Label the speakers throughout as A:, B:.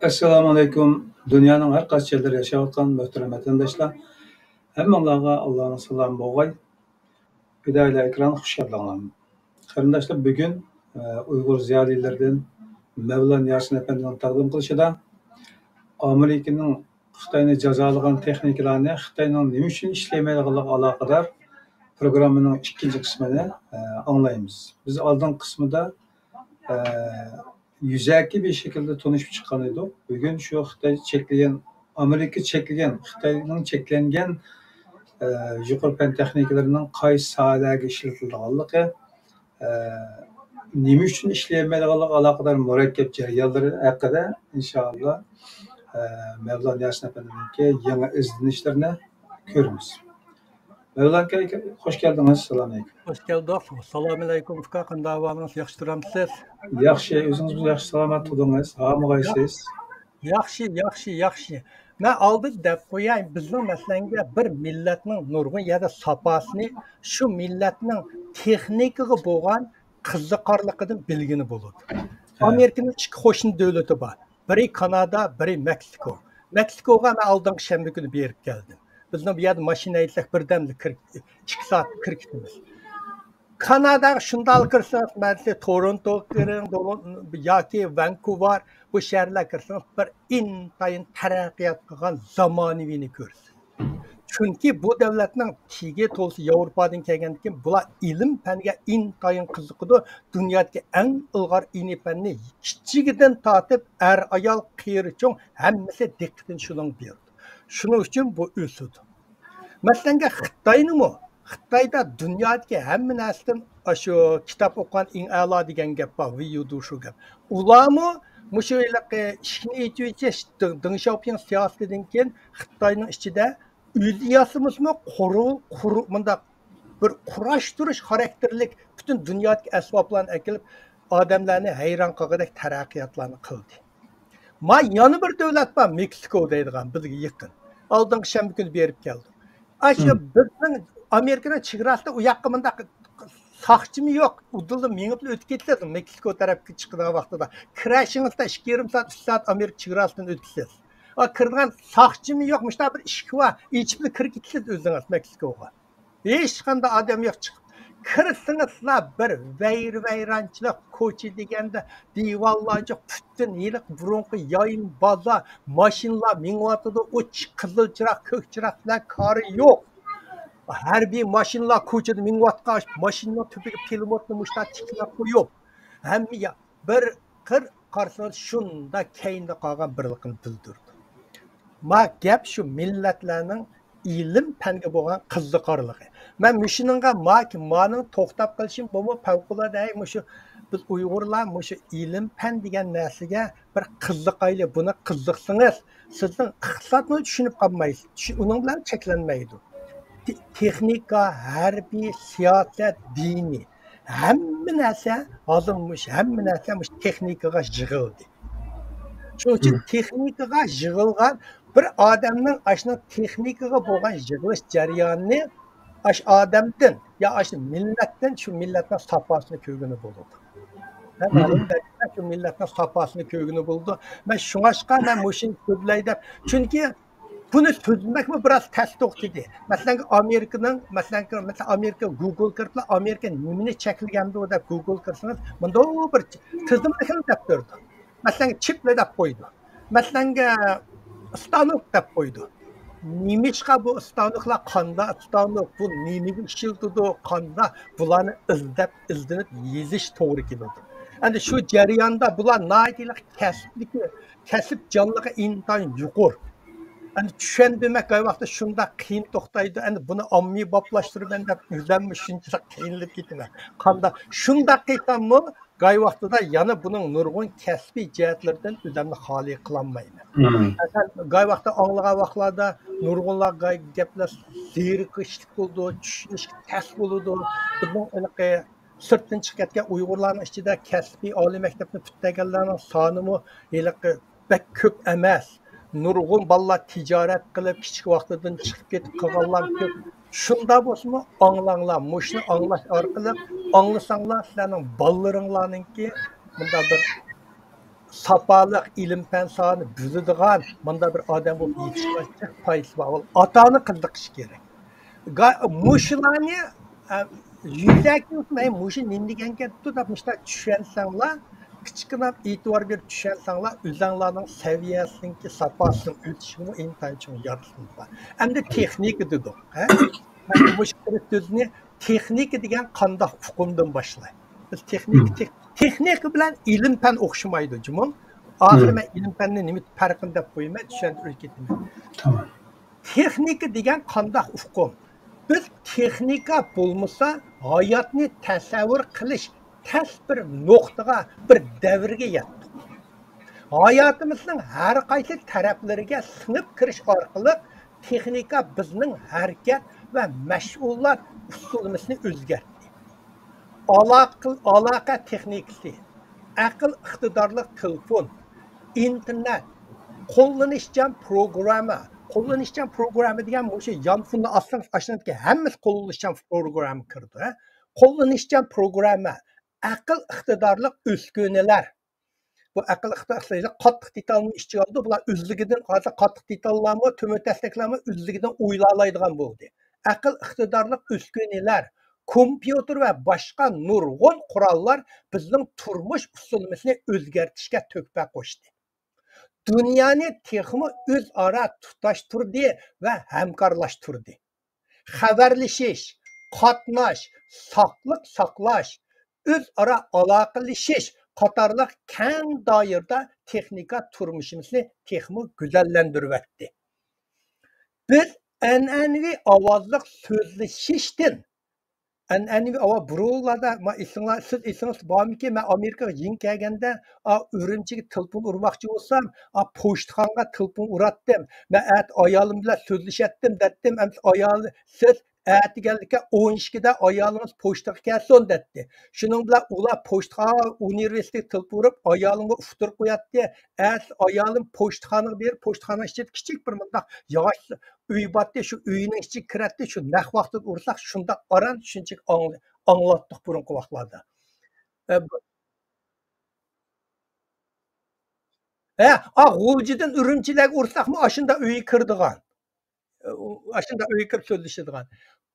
A: Assalomu alaykum. Dunyoning har qaysi joylarida yashayotgan muhtaram vatandoshlar, hammanglarga Allohning salom bo'lg'ay. Fidoylar ekran xush kelibsizlar. Qarindoshlar, bugun Uyg'ur ziyolilaridan Mavlon Yasin afandining taqdim qilishida Amerikaning Xitoyni jazolagan texnikalarni Xitoyning nima uchun ishlamaydiganligi aloqador programmaning ikkinchi qismini anglaymiz. Biz oldin qismida yüzaki bir şekilde tanışıp çıkan edik. Bugün şu Xitoy çekleyen, Amerika çekleyen, Xitoyning çeklengen yuqori fan texnikalarining qaysi sohalarga ishlatilganligi, nima uchun ishlayolmaydiganligi aloqador murakkab jarayonlari haqida inshaalloh Mavlon Yasin afandininki yangi izlanishlarni ko'ramiz. Mavlon aka, hoş geldiniz. Assalomu alaykum.
B: Hoş geldiniz. Assalomu alaykum. Qanday ahvolingizz? Yaxshi turamsiz?
A: Yaxshi, o'zingiz yaxshi salomat turdingiz. Hamag'aysiz?
B: Yaxshi. Men oldin deb qo'yay, bizning masalanga bir millatning nurg'un ya da safosini shu millatning texnikaga bo'lgan qiziqarligidan bilgini bo'ladi. Amerikaning ikki qo'shni davlati bor. Biri Kanada, biri Meksiko. Meksikoga men oldingi shanba kuni berib keldim. Bizning bu yerda mashina aytsak birdamda 2 soat 40 ketamiz. Kanadaga shunday kirsangiz, masalan, Toronto kiring yoki Vancouver bu shaharlarga kirsangiz bir intayin taraqqiyot qilgan zamonaviyni ko'rasiz. Chunki bu davlatning tigi to'lsi Yevropadan kelgandan keyin bular ilm fanga intayin qiziqadi. Dunyodagi eng ilg'or ilm fanni kichigidan tortib ayol qiyricho'ng hammasi diqqatini shuning berdi. Shuning uchun bu o'sadi. Masalan, Xitoyda dunyodagi hamma narsadan shu kitob o'qigan eng a'lo degan gap bor, viyudu shu gap. Ularmi mushu ishni aytuvchi Deng Xiaoping siyosatidan keyin Xitoyning ichida o'ziyasımizmi bunda bir kurashtirish xarakterlik butun dunyodagi asboblarni akilib odamlarni hayron qilgandek taraqqiyotlarni qildi. Yana bir davlat bor, Meksiko deydigan, bizga yaqin. Oldingi shanba kuni berib keldi. Shu bizning Amerikaning chegarasida u yoqqa bunda soqchimi yo'q, udilni mingib o'tib ketasiz. Meksiko tarafga chiqadigan vaqtida kirashingizda 2,5 soat 3 soat Amerika chegarasidan o'tasiz. Kirgan soqchimi yo'q, mushta bir ishki va ichib kirib ketasiz o'zingiz Meksikoga. Hech qanday odam yo'q chiqib. Kirsingizlar bir vayronchilik ko'cha deganda divorlarga butun yiliq burunqi yoyin baza mashinalar mingyotidi, uch qizil chiroq, ko'k chiroqlar kori yo'q. Harbiy mashinalar ko'chada mingyotgan mashinaning tubiga pilotni mushta tiklab qo'yib, hamma bir qir qarsangiz shunda keyinda qolgan birlikni bildirdi. Gap shu millatlarning ilm fanga bo'lgan qiziqarligi. Men mushuninga maning to'xtab qilishim bu favqulodda shu biz Uyg'urlar shu ilm fan degan narsaga bir qiziqayli, buni qiziqsangiz, sizning iqtisodni tushunib qolmaysiz. Uning bilan cheklanmaydi. Texnika, harbiy, siyosat, dini, hamma narsa hamma narsa texnikaga yig'ildi. Shuning uchun texnikaga yig'ilgan bir odamning ashna texnikaga bo'lgan yig'ilish jarayonini odamdan yo millatdan shu millatning safosini ko'rgani bo'ladi. Shu millatning safosini ko'rgani bo'ldi. Men shunga men mushuni so'zlaydim. Chunki buni so'zmakmi biroz tasdiq dedi. Masalan, Amerika Google kiriblar, Amerika nimani cheklagandi deb Google kirsangiz, bunda bir tizimni ham deb berdi. Masalan, chiplar deb qo'ydi. Masalan, stanok deb qo'ydi. Nimishqa bu stanoklar qanda stanok, bu nimaga ishiltidi, qanda bularni izlanib yezish to'g'ri keladi. Endi shu jarayonda bular noyatilik kasb jonligi intayin yuqur. Endi tushundirmak vaqtida shunda qiyin to'xtaydi. Endi buni ommiy boplashtirib deb o'zimni shunchalik qiynalib ketaman. Qanda shunda qilsam-mi, vaqtida yana buning nurg'un kasbiy jihatlardan o'zimni xoli qilolmayman. Vaqtda anglagan vaqtlarda nurg'unlar gaplar zeriqishlik bo'ldi, tushunishga tas bo'ldi. Bizning sirtdan chiqayotgan Uyg'urlarning ichida kasbiy oliy maktabni bitmaganlarning sonimi bak ko'p emas. Nurg'un bolalar tijorat qilib kichik vaqtidan chiqib ketib qolganlar ko'p. Shunda bo'lsa-mu, anglanglar, mushni anglash orqali anglasanglar sizlarning bolalaringlarningki bunda bir sapalık ilim fen sahanı büzüdüğün bunda bir adam olup yetişmezsek payısı var. Atanı kızdıkış gerek. Muşularını yüzeki unutmayın. Muşu nindigenke tutapmışlar düşensenler küçükünə itibar bir düşensenler üzənlərinin səviyyəsininki sapasının ölçümü intayın için yarısınlar. Hem de teknik dedik. Muşu sözünü texnik degan qandaq uqumdan boshlaydi. Biz texnik bilan ilm fan o'xshamaydi, jumon. Oxiri men ilm fanni nima farqini deb qo'yman, tushuntirib ketaman.
A: Tamam.
B: Texnika degan qandaq uqum. Biz texnika bo'lmasa, hayotni tasavvur qilish tas bir nuqtaga, bir davrga yetdik. Hayotimizning har qaysi taraflariga singib kirish orqali texnika bizning harakat ve meşgullar usulümüzünü özgertti. Alaka teknikisi, akıl iktidarlık telefon, internet, kullanışcan programı diyen bu şey yanfında aslında aşağıdaki hemiz kullanışcan programı kırdı. Kullanışcan programı, akıl iktidarlık üsküneler. Bu akıl iktidarlığı qattiq detalını işçi aldı. Bunlar üzlügiden qattiq detallarını, tümü desteklerimi üzlügiden uylalaydıgan oldu. Akıl iktidarlık üsküneler, kompüter ve başka nurgun kurallar bizim turmuş usulümüzünü özgertişke tökpe koştu. Dünyanı texmi öz ara tutaştırdı ve hemkarlaştırdı. Haberleşiş, katnaş, saklık saklaş, öz ara alakalaşış qatarlıq kən dairdə texnika turmuşumuzu texmi güzəllendirvətdi. Biz ənənvi avazlıq sözləşişdən, ənənvi avaz buralarda, siz esiniz bağımı ki, mən Amerika'ya yeni gəlgəndə ürümçiga telefon urmaqçı olsam, poçtxanaga telefon urattım, mən ayalım bilan sözləşətdim, dedim, ayalı siz Ertigellikə 12'de ayalınız poçtağa kelsin dedi. Şunun bilan ular poçtağa universitet tilpurup ayalımı uftur koyatdı. Ayalım poçtaxanı bir poçtaxana içi kiçik bir mındaq yavaş üy batdı, şu üyünün içi kiratdı, şu nə vaxtda ursak şunda aran düşüncük anlatdıq burunqu vaxtlarda. Gulciden ürümçiləg ursak mı aşında üyü kırdıgan. Aşında öyküp sözleşidigan.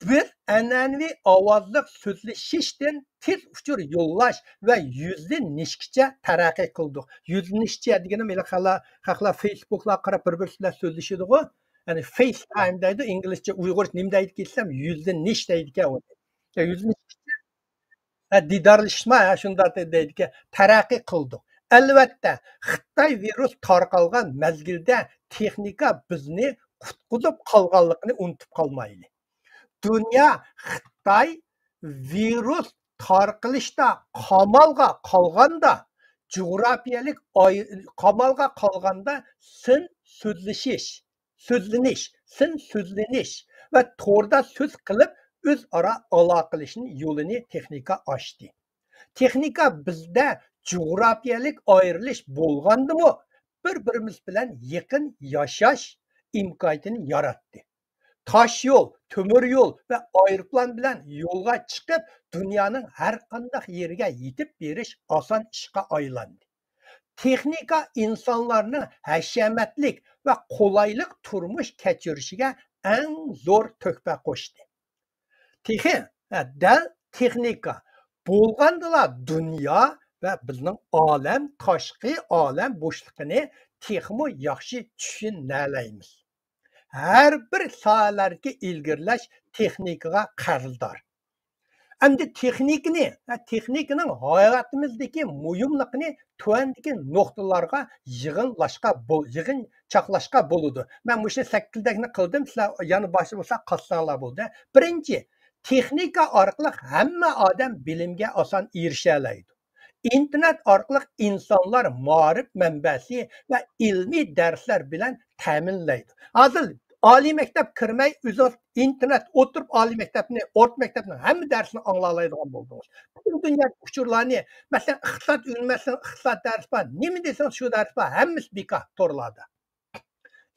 B: Bir ənənvi avazlıq sözleşişdən tez uçur yollaş ve yüzlü nişkiçe tərəqqi qıldıq. Yüzlü nişkiçe degenim elə xalqlar Facebook'la qarab bir-birisiyle sözleşidik o. Yani FaceTime deydi, İngilizce, Uygur nimdeydi gitsem yüzlü niş deydi ki o. Yüzlü nişkiçe didarlışma şunda deydi ki tərəqqi qıldıq. Elbette Xitay virus tarqalğan mezgildə texnika bizni qutquzup qalğanlığını unutup qalmaylı. Dünya Xitay virus tarqılışda qamalga qalğanda, coğrafiyalik qamalga qalğanda sin sözleniş ve torda söz qilib öz ara alaqalışının yolunu texnika açtı. Texnika bizde coğrafiyalik ayrılış bolğandı mı bir-birimiz bilan yaqin yaşaş imkaniyetini yarattı. Taş yol, tömür yol ve aeroplan bilan yolga çıkıp dünyanın her qandaq yerine yetip beriş asan işe aylandı. Texnika insanlarının həşəmətlik ve kolaylık turmuş keçirişige en zor tökpe koştu. Texnika bolğandıla dünya ve bizning alem, taşqi alem boşluğunu texmi yaxşı düşünəlaymiz. Her bir sohalarga ilgirlash texnikaga qarzdor. Endi texnikaning hayotimizdagi muhimligini tuvandagi nuqtalarga yig'in chaqlashga bo'ladi. Men bu 8dakni qildim, sizlar yana boshi bo'lsa qilsanglar bo'ldi. Birinchi, texnika orqali hamma odam bilimga oson erisha oladi. İnternet orqali insonlar ma'rif manbasi ve ilmiy darslar bilan ta'minlaydi. Hozir oliy maktab kirmay o'zi internet o'tirib oliy maktabni, o'rta maktabni hamma darsini anglaydigan bo'ldingiz. Butun dunyo uchurlarni, masalan, iqtisod universiteti, iqtisod darsi bor, nima desangiz shu dars bor, hammasi bekor torlarda.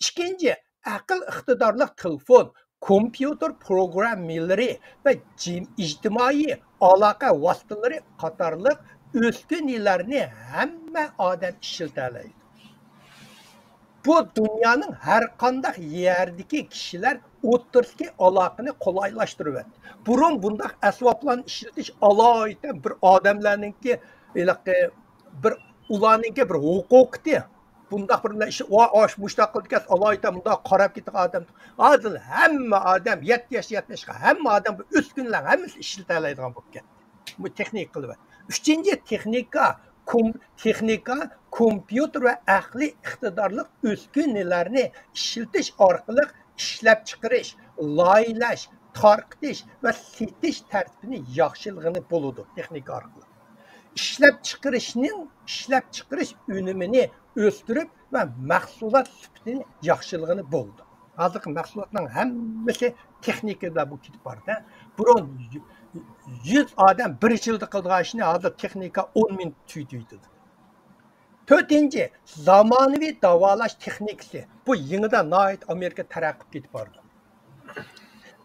B: İkinci, aql iqtidorli telefon, kompüter programmaları ve ictimai aloqa vositaları qatorliq uskunalarni hamma odam ishlatalaydi. Bu dunyoning har qanday yerdagi kishilar o'rtasidagi aloqani qulaylashtiryapti. Burun bundaq asboblarni ishlatish alohida bir odamlarningki bir ularningki bir huquqdi. Bundaq bir ish osh mushtaq qildikas alohida bundaq qarab ketgan odam. Hozir hamma odam 7 yosh 70 ga hamma odam bu uskunlar hammasi ishlatalaydigan bo'lib ketdi. Bu texnik qilib. Uchinchi texnika kompyuter ve aqli iqtidorli uskunalarni ishlatish orqali ishlab chiqarish, loyihalash, tarqitish va setish tartibini yaxshiligini bo'ladi texnika orqali. İşlep çıkırış ünümünü östürüp ve mahsulat süptini yaxşılığını buldu. Hazır mahsulatların hemmesi texnikada bu kitip var da. Burun 100 adam bir yılda kıldığı işini hazır texnika 10 min tüydüydü. Dördüncü, zamanıvi davalaş texnikisi. Bu yeniden ait Amerika taraqqib ketip vardı.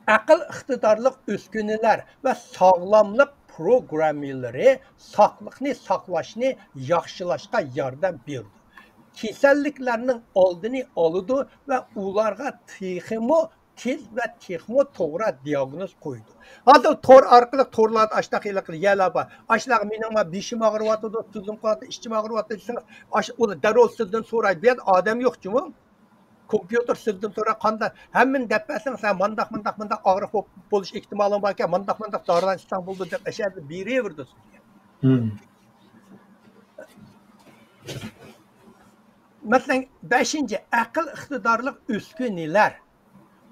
B: Akıl iqtidarlıq üskünüler ve sağlamlık programmaları saqlıqni saqlaşını yaxşılaşqa yardım berdi. Kasalliklarning oldini oldi ve ularga texmo tez ve texmo to'g'ri diagnoz qo'ydi. Hozir tor orqali to'rlarni ashtaq qilib yalaba. Ashlar mening beshim og'riyotdi, tuzim qoldi, ichim og'riyotdi desangiz, uni darrov sizdan so'raydi. Bu odam yo'q-ku. Kompüter sizden sonra qanda hemen depresin sen mandak ağrı buluş ihtimalın varken mandak dağıran İstanbul'da dep eşerdi biri verdi. Mesela 5. akıl iktidarlık üsküniler,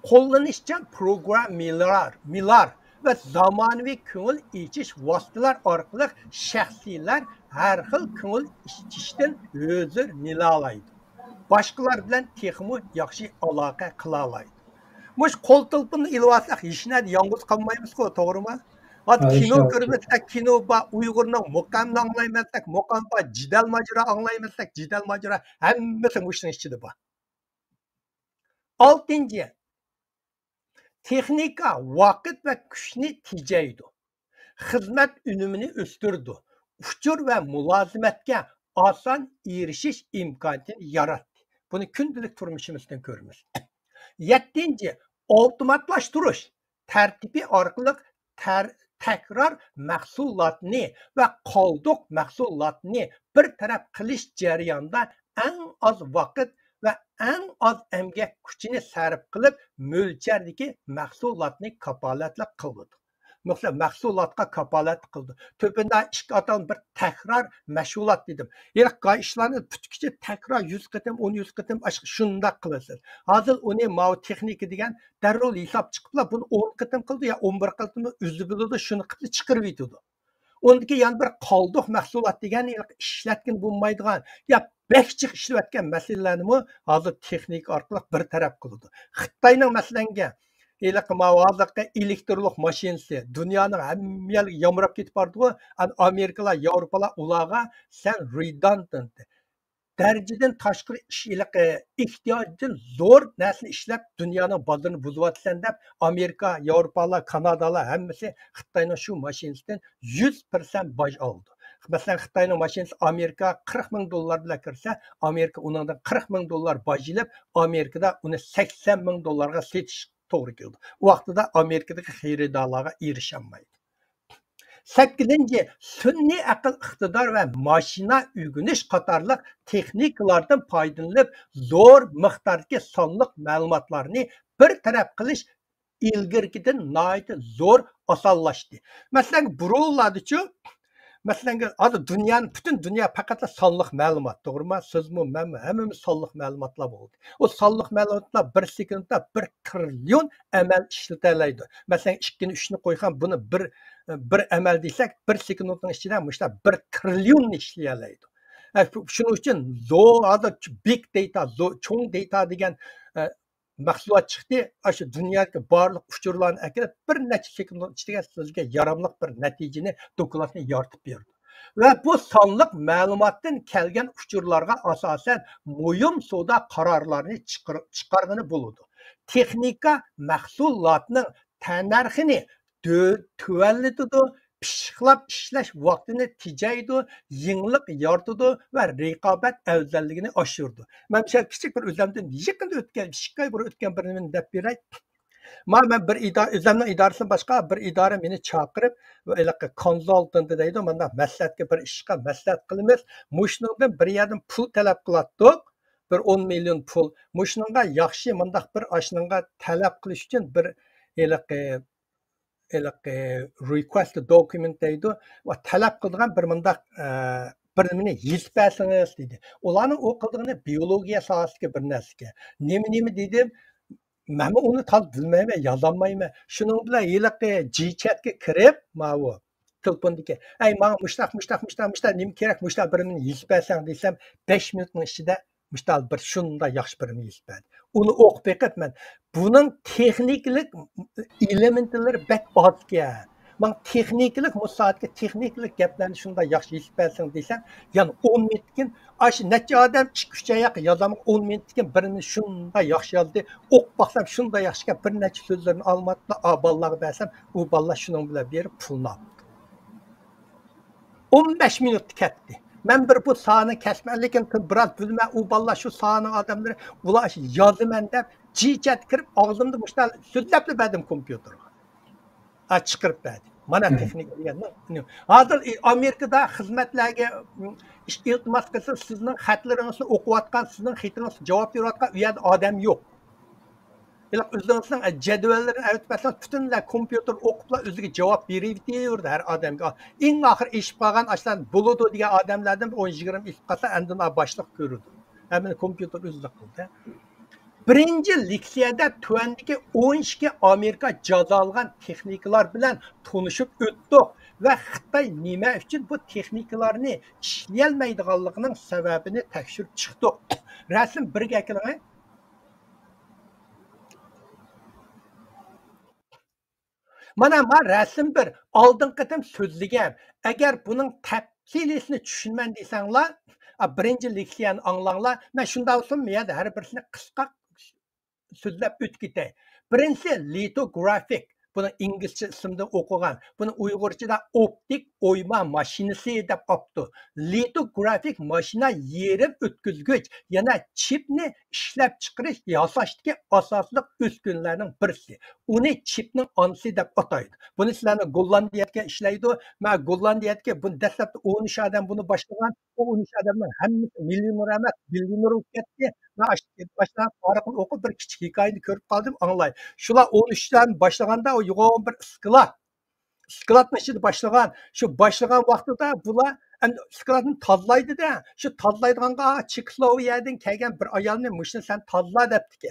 B: kullanışcan programmalar ve zamanıvi köngül içiş vasıtalar arkalı şahsiler her xil köngül içişten özür nilalaydı. Başqalar bilan texmo yaxshi aloqa qila oladi. Mush qo'l tilpini ilvasak hechnad yolg'iz qolmaymiz-ku, to'g'rimi? Hozir kino ko'rmasak, kino ba Uyg'urning muqamni anglaymasak, muqam ba jidal majra anglaymasak, jidal majra hammasi mushning ichida bor. 6. Texnika vaqt va kuchni tejaydi. Xizmat unumini o'stirdi. Uchur va mulozimatga oson erishish imkonini yaratdi. Bunu gündelik turmuşumuzdan görürüz. 7. Otomatlaştırış tertibi arqılıq tekrar mahsulotni ve qoldiq mahsulotni bir taraf qilish jarayonida en az vaqt ve en az emgak kuchini sarf qilib mo'ljardagi mahsulotni kapolatlik qildi. Mesela mahsulotga kapolat qildi. Töpünde ikki atam bir tekrar mashg'ulot dedim. Yani ishlarni tutkicha tekrar 100 qitim, 100 qitim shundoq qilasiz. Hozir uni ma'u texnika degan darrov hisob chiqiblar. Buni 10 qitim qildi ya 11 qitim o'zi biladi, shuni qilib chiqarib yetadi. Ondaki yana bir qoldiq mahsulot degan ishlatgan bo'lmaydigan ya bekchiq ishlayotgan masalalarni hozir texnika orqali bir taraf qiladi. Xitoyning masalanga elektrlik mashinasi dunyoning hamma yerga yamrab ketib bordi-ku. Amerikalar, Yevropalar ularga sen redundant darajadan tashqari ehtiyojdan zo'r narsani ishlab dunyoning bozorini buzyapsan deb Amerika, Yevropalar, Kanadalar hammasi Xitoyning shu mashinasidan 100% boj oldi. Mesela Xitoyning mashinasi Amerika 40 ming dollar bilan kirsa, Amerika uningdan 40 ming dollar boj ilib, Amerikada uni 80 ming dollarga setish to'g'ri keldi. U vaqtida Amerikadagi xaridorlarga erisholmaydi. 8. Sun'iy aql iqtidor va mashina o'rganish qatorliq texnikalardan foydalanib zo'r miqdordagi sonliq ma'lumotlarni bir taraf qilish ilgirgidan nihoyat zo'r osonlashdi. Masalan, burunlardachu Mesela bütün dünya fakat sonliq ma'lumot, to'g'rimi? Sizmi, menmi, hammamiz sonliq ma'lumotlar bo'ldi. O sonliq ma'lumotlar 1 sekundda 1 trillion amal ishlatalaydi. Masalan, 2 ni 3 ni qo'ygan buni bir amal desak, 1 sekundning ichida mushta 1 trillion ishlayalaydi. Shuning uchun big data, cho'ng data degan mahsulot chiqdi. Shu dunyoga barliq uchurlarni akilib bir necha sekund ichida sizga yaramli bir natijani, dokladni yoritib berdi. Ve bu sonliq ma'lumotdan kelgan uchurlarga asosan muhim savdo qarorlarini chiqargani bo'ladi. Texnika mahsulotning tannarxini tuvallatadi, pishiqlab ishlash vaqtini tejaydi, yengillik yaratadi va raqobat afzalligini oshirdi. Men shu kichik bir o'zimdan yaqinda o'tgan 2 oy burun o'tgan bir nimani deb beray. Men bir o'zimning idorasidan boshqa bir idora meni chaqirib va konsultant deydi, menda maslahatga bir ishga maslahat qilamiz. Mushundan bir yerdan pul talab qilatdik. Bir 10 million pul. Mushunga yaxshi mendaq bir ashunga talab qilish uchun bir request document deydi va talab qilgan bir mendaq bir nimani yezib bersangiz dedi. Ularning o'qidigini biologiya sohasiga bir narsaga. Nima dedim? Men onu tam bilmayman, yozolmayman. Shuning bilan yiliqi G-chatga kirib, ma'vu telefondagi, "Ey, menga mushtaq nima kerak? Mushtaq birini yezib bersang" desam, 5 minutning ichida mushtaq bir shunday yaxshi birini yezib berdi. Uni o'qib beqib men buning texniklik elementlari bak ozga. Men texniklik musoatga texniklik gaplarni shunday yaxshi yezib bersang desam, ya'ni 10 minutdan aş neçə adam 2-3 ayaq yazamı 10 minutdan birini şunday yaxşı yazdı. Oq baxsam şunday yaxşı ki bir neçə sözlərini almadı, balları bəsəm, o ballar şunun bilə verib pulunu aldı. 15 minut ketdi. Mən bir bu sahanı kəsmənlikin biraz bilmə, o ballar şu sahanın adamları ular yazı məndə G-chat kirib ağzımda müştəl sözləbli bədim kompüterə. Çıxırıb bədim. Mana texnik deganni. Hozir Amerikada xizmatlarga iltimos qilsa, sizning xatlaringizni o'qiyotgan, sizning xatingizni javob berayotgan u yerda odam yo'q. O'zingizning jadvallarini aytib butunlay kompyuter o'qiblar o'ziga javob beraveradi har odamga. Eng oxir eshib qolgan ashlar bo'ladi degan odamlardan 10-20 eshib qolsa, andin boshliq ko'radi. Hamma kompyuter o'zida qildi. Birinci leksiyada tuvandagi 12 Amerika jazolagan texnikalar bilan tanışıp o'tdik va Xitoy nima uchun bu texnikalarni ishlayolmaydiganligining sababini tekshirib chiqdik. Rasm birga qiling. Mana rasm bir oldingi qatam so'zlagan. Agar buning tafsilisini tushunman desanglar, birinchi leksiyani anglanglar. Men shunday olsam, men har birisini qisqa so'zlab o'tib ketay. Birinchisi lithographic. Buni inglizcha ismida o'qigan. Buni uyg'urchada optik o'yma mashinasi deb topdi. Lithographic mashina yerim o'tkazgich, yana chipni ishlab chiqarish yasashdagi asosli uskunlarning birisi. Uni chipning onasi deb ataydi. Buni sizlarni Gollandiyada ishlaydi. Men Gollandiyada buni dastlabda 13 odam buni boshlagan. O 13 odamning hammasi millioner emas, billioner bo'lib ketdi. Men boshdan tarixni o'qib bir kichik hikoyani ko'rib qoldim, anglay. Shular 13 dan boshlaganda o yo'g'on bir skladni ichida boshlagan. Shu boshlagan vaqtida bular skladni tozlaydi-da. Shu tozlaydiganga Chekoslovakiyadan kelgan bir ayolni "Mushni sen tozla" debdi.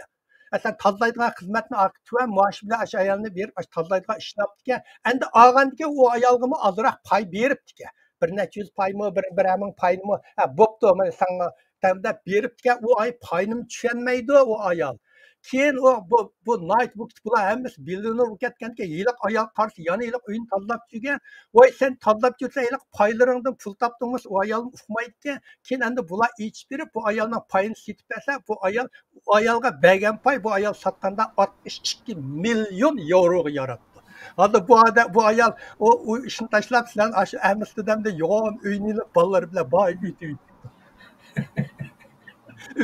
B: Sen tozlaydigan xizmatni aktual muash bilan ash ayolni berib, ash tozlaydigan ishlabdi. Endi olgandiki u ayolga ozroq pay beribdi. Bir necha yuz paymi, bir ming paymi, bo'pti, men senga tamda beribdi. U ay paynim tushunmaydi u ayol. Keyin bu notebook bular hammasi billioner bo'lib ketganki, yiliq ayol qarshi yana yiliq uyini tozalab yurgan. Voy sen tozalab yursang, yiliq paylaringdan pul topdingmi? U ayol uqmaydi. Keyin endi bular ichib berib, bu ayolning payini setib bersa, bu ayolga bergan pay bu ayol sotganda 62 million yevroga yaratdi. Hozir bu ayol o ishni tashlab sizlar shu Amsterdamda yo'g'on uyni bolalar bilan boy uydi.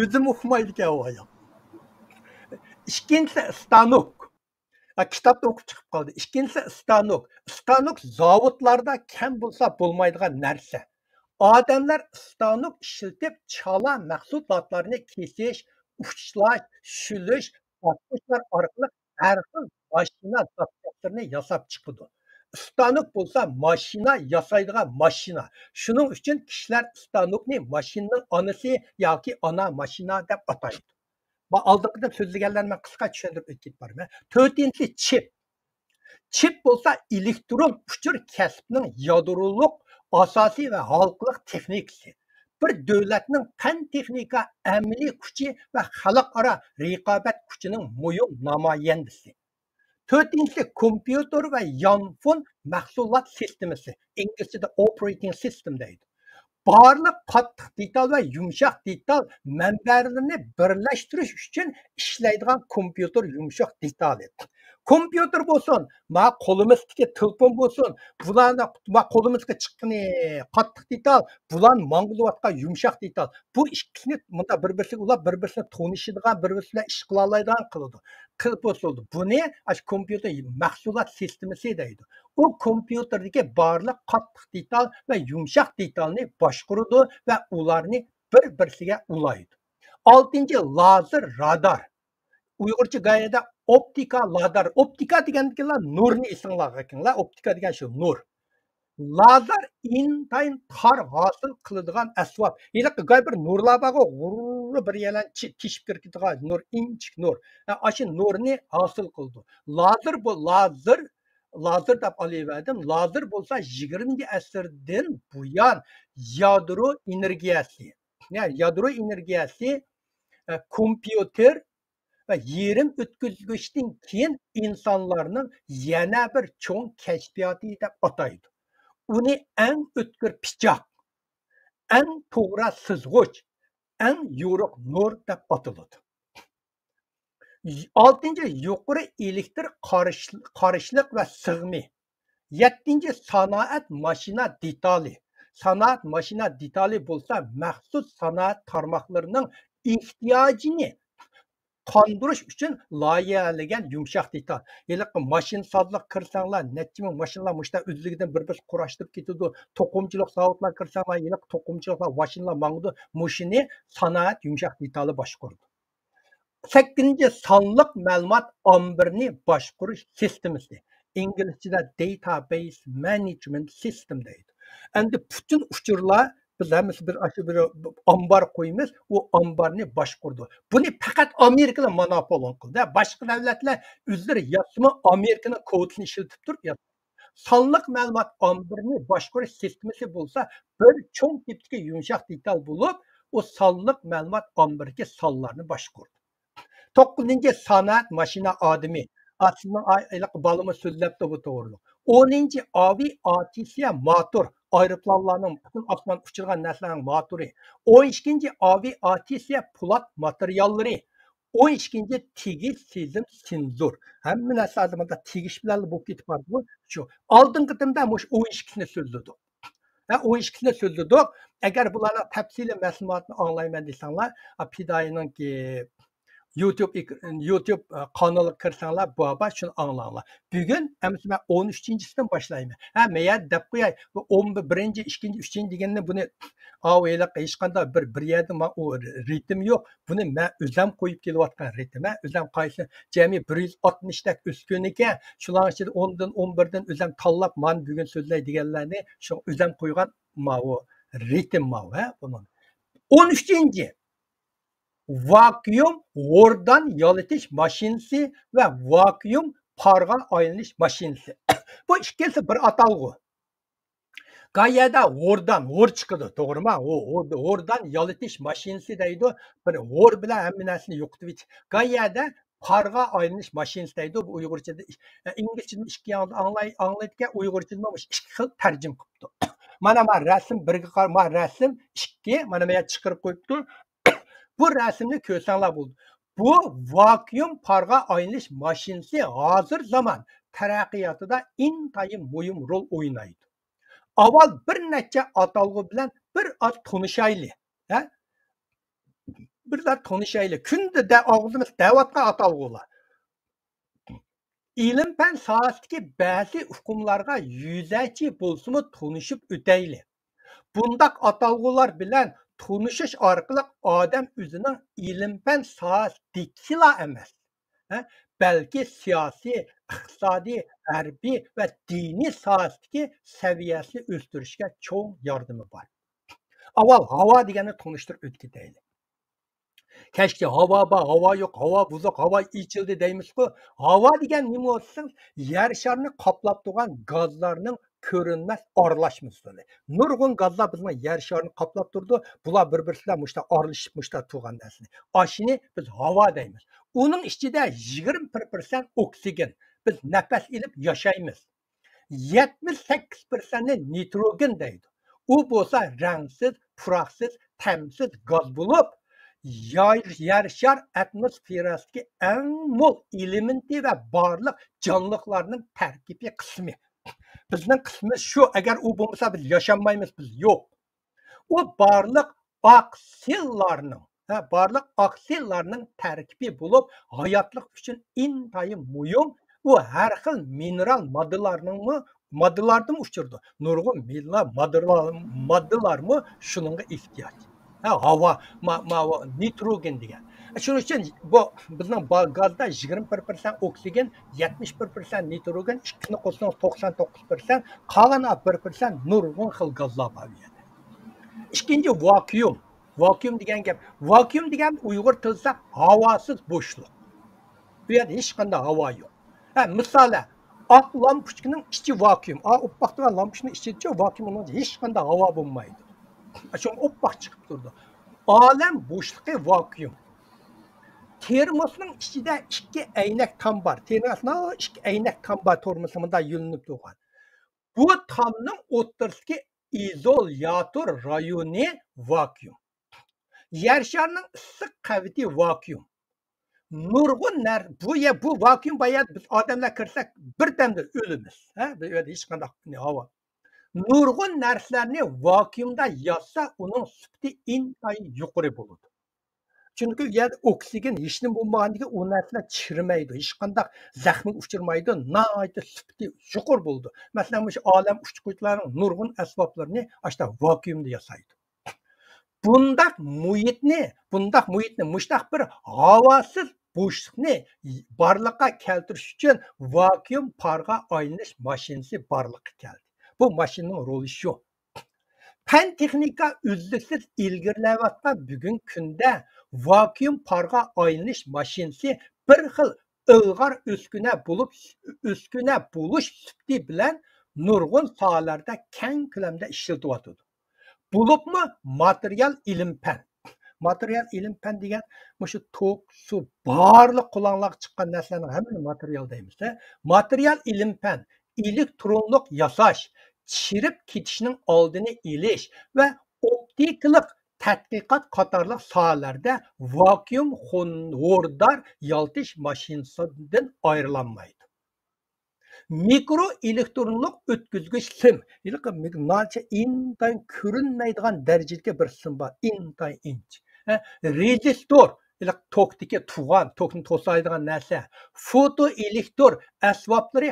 B: O'zim uqmaydi ekan u ayol. İkinci stanok. Kitapta o'qib chiqib qoldi. İkinci stanok. Stanok zavodlarda kam bo'lsa bo'lmaydigan narsa. Odamlar stanok ishlatib chala mahsulotlarni kesish, ushlash, shulish, bosishlar orqali har xil mashina zapchastlarini yasab chiqadi. Stanok bo'lsa mashina yasaydigan mashina. Shuning uchun kishilar stanokni mashinaning onasi yoki ona mashina deb ataydi. Bu aldığım sözlügerlerime kısa tushuntirib o'tib borman. 4-chi chip. Chip bo'lsa elektron uchur kasbning yadroliq asosiy va xalqliq texnikasi. Bir davlatning fan texnika amaliy kuchi va xalqaro raqobat kuchining muhim namoyandasi. 4-chi kompyuter va yanfon mahsulot sistemasi. İngilizcede operating system deydi. Barliq qattiq detal va yumshoq detal manbalarini birlashtirish uchun ishlaydigan kompyuter yumshoq detal edi. kompüter bo'lsin, ma qo'limizdagi telefon bo'lsin, bularni ma qo'limizga chiqqani qattiq detal, bularni mang'ilayotgan yumshoq detal. Bu ikkisini bunda bir-birisiga ulab, bir-birisini tanishadigan, bir-birisi bilan ish qila oladigan qiladi. Qilib bo'ldi. Buni ash kompüter mahsulot sistemasi deydi. U kompüterdagi barliq qattiq detal va yumshoq detalni boshqaradi va ularni bir-birisiga ulaydi. 6. lazer radar. Uyg'urcha gayada optika radar. Optika deganlar nurni esinglarga kelinglar. Optika degan shu nur. Lazer intayin tar hosil qiladigan asbob. Iliq gay bir nurlar bor, bir yalan tishib kiradigan nur, inchik nur. Aşı nurni hosil qildi. Lazer bu lazer deb olaverdim. Lazer bo'lsa 20-asrdan buyon yadro energiyasi. Yani yadro energiyasi kompüter ve yerim ötküzgüçten keyin insanlarning yana bir cho'ng kashfiyoti deb ataydi. Uni eng o'tkir pichoq, eng to'g'ri sizg'ich, eng yo'riq nur deb ataladi. 6. yuqori elektr qarishliq va sig'mi. 7. sanoat mashina detali. Sanoat mashina detali bo'lsa, maxsus sanoat tarmoqlarining ehtiyojini qondirish uchun loyihalagan yumshoq detal. Yiliq mashin sozliq kirsanglar, necha ming mashinalar mushta o'zligidan bir-bir qurashtirib ketadi. To'qimchilik zavodlar kirsanglar, yiliq to'qimchiliklar mashinalar mangdi. Mushini sanoat yumshoq detali boshqardi. 8. sonliq ma'lumot ombirini boshqarish sistemasi. İngilizcede database management system deydi. Endi bütün uçurlar biz hemimiz bir ambar koyumuz, o ambarını boshqardi. Buni faqat Amerikada monopol qildi. Boshqa davlatlar o'zlari yasmi Amerikaning kodini ishlatib turib yasmi. Sonliq ma'lumot ombirini boshqarish sistemasi bo'lsa, bir cho'ng tipdagi yumshoq detal bo'lib, o sonliq ma'lumot ombiriga sonlarni boshqardi. 9. sanoat mashina odami. Aslında balımı sözləbdə bu doğruluq. 10. avi atisiya motor. Aeroplanlarının bütün asman uçurgan nəslərin motoru. 12. avi atisiya pulat materyalları. 12. tegiş sezim senzor. Həmin nəsə adamında tegiş bilərli bu ketib var bu. Şu. Aldın qıtımda 12'sini sözlədik. 12'sini sözlədik. Əgər bunlara təfsili məlumatını anlayman desanlar, Pidayının ki YouTube kanalı kırsanlar bu hava şunu anlarlar. Bugün ben 13.sinden başlayayım. Meğer dep koyay 11. 2. 3. degenini bunu avayla hiç kanda bir yerde o ritim yok. Bunu ben özlem koyup gelivatkan ritim. Özlem kayısı cemi 160'tak üstünlüke şulan işte 10'dan 11'den özlem tallap man bugün sözler degenlerini şu özlem koygan o ritim bunun. 13. vakuum oradan yalıtış maşinesi ve vakuum parga ayrılış maşinesi. Bu ikisi bir atalgı. Gayada or çıkıdı, doğru mu? Oradan yalıtış maşinesi deydi. Bir or bile hemminesini yoktu. Gayada parga ayrılış maşinesi deydi. Bu Uygurca'da, İngilizce'nin iki anlaydıkken Uygurca'da iki xil tercim kıptı. Mana resim bir resim iki, mana çıkırıp koyuptu. Bu resimni ko'rsanglar bo'ldi. Bu vakuum parga ayrılış maşinesi hazır zaman taraqqiyotida intayin muhim rol o'ynaydi. Avval bir necha atalgı bilan bir az tanışayli. Bir tanışayli. Kunda da og'zimiz davatga atalgılar. İlim fan sohasidagi ba'zi hukmlarga yuzachi bo'lsa-mu tanışıp o'tayli. Bundaq atalgılar bilan tanışış orqali odam o'zining ilm-fan sohasidagila emas, balki siyosiy, iqtisodiy, harbiy va diniy sohasidagi saviyasini o'stirishga cho'ng yordami bor. Avval havo deganni tanishtirib o'taylik. Keşke hava yok, hava buzuq, hava içildi deymiz-ku. Hava degan nima bo'lsa, yer sharini qoplab turgan gazlarning ko'rinmas aralashmasi. Nurg'un gazlar bizning yer sharini qoplab turdi. Bular bir-birlariga mushta aralashib mushta turgan narsa. Ashini biz havo deymiz. Uning ichida 21% oksigen. Biz nafas olib yashaymiz. 78% nitrogen deydi. U bo'lsa rangsiz, puroqsiz, ta'msiz gaz bo'lib, yer shar atmosferasidagi eng mo'l elementi va barliq jonliqlarning tarkibiy qismi. Bizning qismimiz shu, agar u bo'lmasa biz yashamaymiz, biz yo'q. U barliq barliq tarkibi bo'lib, hayotlik uchun intayin muhim. U har xil mineral moddalardan uchirdi. Nurg'un moddalarmi shuningga ehtiyoj. Havo, nitrogen degan. Shuning uchun bu bizning gazda 21% oksigen, 71% nitrogen, ikkisini qo'shsangiz 99%, qolgan 1% nurg'un xil gazlar bor. İkinci vakuum. Vakuum degan gap. Vakuum degan Uyg'ur tilida havosiz bo'shliq. Bu yerda hech qanday havo yo'q. Misoli, oq lampochkaning ichi vakuum. Oppoq turgan lampochkaning ichida vakuumning hech qanday havo bo'lmaydi. Shu oppoq chiqib turdi. Olam bo'shliqi vakuum. Termosning ichida ikki aynak tom bor. Termosning ikki aynak tom bor, termosida yulinib turgan. Bu tomning o'rtasidagi izolyator rayoni vakuum. Yer sharining issiq qaviti vakuum. Nurg'un bu vakuum bayat biz odamlar kirsak birdamda o'lamiz. Bu yerda hech qanday havo. Nurg'un narsalarni vakuumda yotsa, uning sifati intayin yuqori bo'ladi. Chunki yer oksigen hech nima bo'lmaganligi u narsalar chirmaydi, hech qanday zaxmga uchirmaydi, nihoyatda sifati yuqori bo'ldi. Masalan, shu olam uchquvchilarining nurg'un asboblarini ashta vakuumda yasaydi. Bundaq muhitni, mushtaq bir havosiz bo'shliqni barliqqa keltirish uchun vakuum parga aylanish mashinasi barliqqa keldi. Bu mashinaning roli shu. Fan texnika uzluksiz ilgarilayotgan bugungi kunda vakuum parga aylanish mashinasi bir xil ilg'or o'skuna bo'lish sifati bilan nurg'un sohalarda keng ko'lamda ishlatilyotdi. Bo'libmi material ilm-fan. Material ilm-fan degan shu tok, suv, barliq qo'lonlarga chiqqan narsalarning hammani material deymiz. Material ilm-fan, elektronlik yasash, chirib ketishning oldini olish va optikalik tadqiqot qatorliq sohalarda vakuum xordar yaltish mashinasidan ayrilanmaydi. Mikro elektronlik o'tkazgich sim, intayin ko'rinmaydigan darajadagi bir sim bor, intayin inch. Rezistor, tokdagi tokni to'saydigan narsa, fotoelektr asboblari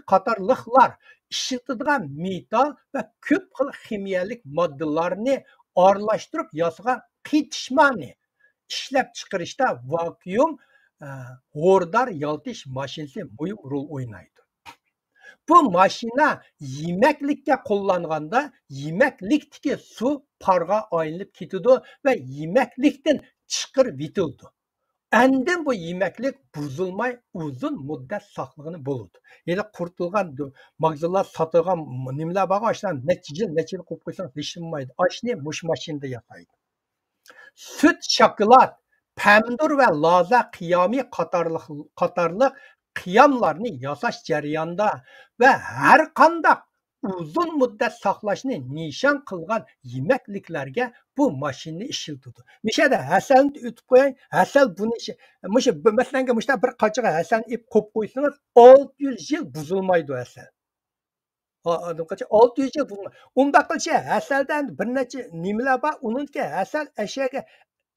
B: qatorliqlar ishlatadigan metal va ko'p xil ximiyalik moddalarni aralashtirib yasagan qitishmani ishlab chiqarishda vakuum xordar yaltish mashinasi muhim rol o'ynaydi. Bu mashina yemeklikka qo'llanganda yemeklikdagi suv parga aylanib ketadi va yemeklikdan chiqarib yitildi. Endi bu yemeklik buzilmay uzun muddat saqlag'ini bo'ladi. Ya'ni qurtilgan mag'zallar sotilgan nimalar bor, ashlar necha yil qo'yib qo'ysang yeshilmaydi. Ashni mush mashinada yasaydi. Süt, shokolad, pomidor va loza qiyomi qatorliq qiyomlarni yasash jarayonida va har qanday uzun muddat saqlashni nishon qilgan yemekliklarga bu mashinani ishlatadi. Mishada hasalni o'tib qo'ying, hasal buni masalan bir qachiga hasalni ip qo'yib qo'ysangiz 600 yil buzilmaydi hasal. 600 yil buzilmaydi. Unda qilsa hasaldan bir necha nimalar bor, uningki hasal ashaga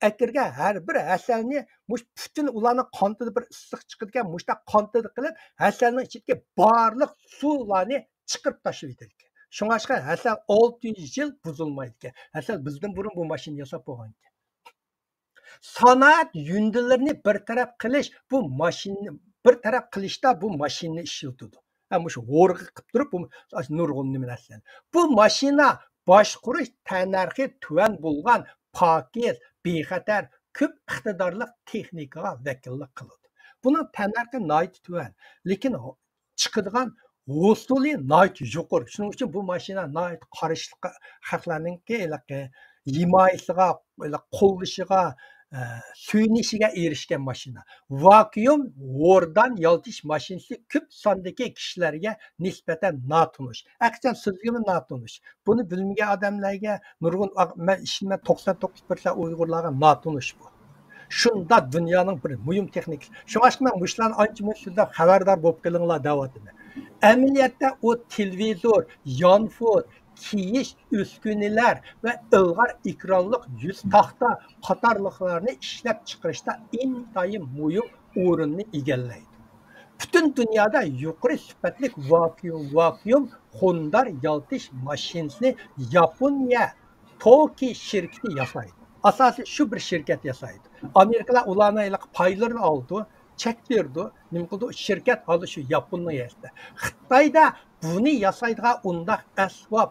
B: akirga har bir hasalni butun ularning qonida bir issiq chiqadigan mushta qonida qilib hasalning ichidagi barliq suvlarni chiqarib tashlaydi. Shunga hasal 600 yil buzilmaydi. Hasal bizdan burun bu mashina yasab bo'lgan. Sanoat yundilarini bartaraf qilish qilishda bu mashinani ishlatadi. Shu g'o'rg'i qilib turib bu nurg'un narsalar. Bu mashina boshqarish tannarxi tuvan bo'lgan pokiz, bexatar, ko'p iqtidorli texnikaga vakillik qiladi. Buning tannarxi nihoyat tuvan, lekin chiqadigan hosuli nihoyat yuqori. Shuning uchun bu mashina nihoyat qarishli xalqlarning himoyasiga, qo'llashiga, suyunishga erishgan mashina. Vakuum o'rdan yaltish mashinasi ko'p sondagi kishilarga nisbatan notunish. Aqchan sizga notunish. Buni bilmagan odamlarga nurg'un men 99% Uyg'urlarga notunish bu. Shunda dunyoning bir muhim texnikasi. Shunga men mushlarni ancha-muncha xabardor bo'lib qilinglar deyapman. Amaliyotda o televizor, yonfon, kiyish uskunalar va ilg'or ekranli yuz taxta qatorliqlarni ishlab chiqarishda intayin muhim o'rinni egallaydi. Butun dunyoda yuqori sifatli vakuum xondar yaltish mashinasini Yaponiya Toki shirkati yasaydi. Asosi shu bir shirkat yasaydi. Amerikalar ularning paylarini oldi, çek berdi. Nima qildi? Shirkat hali shu Yaponiyada. Xitoyda buni yasaydigan undaq asbob,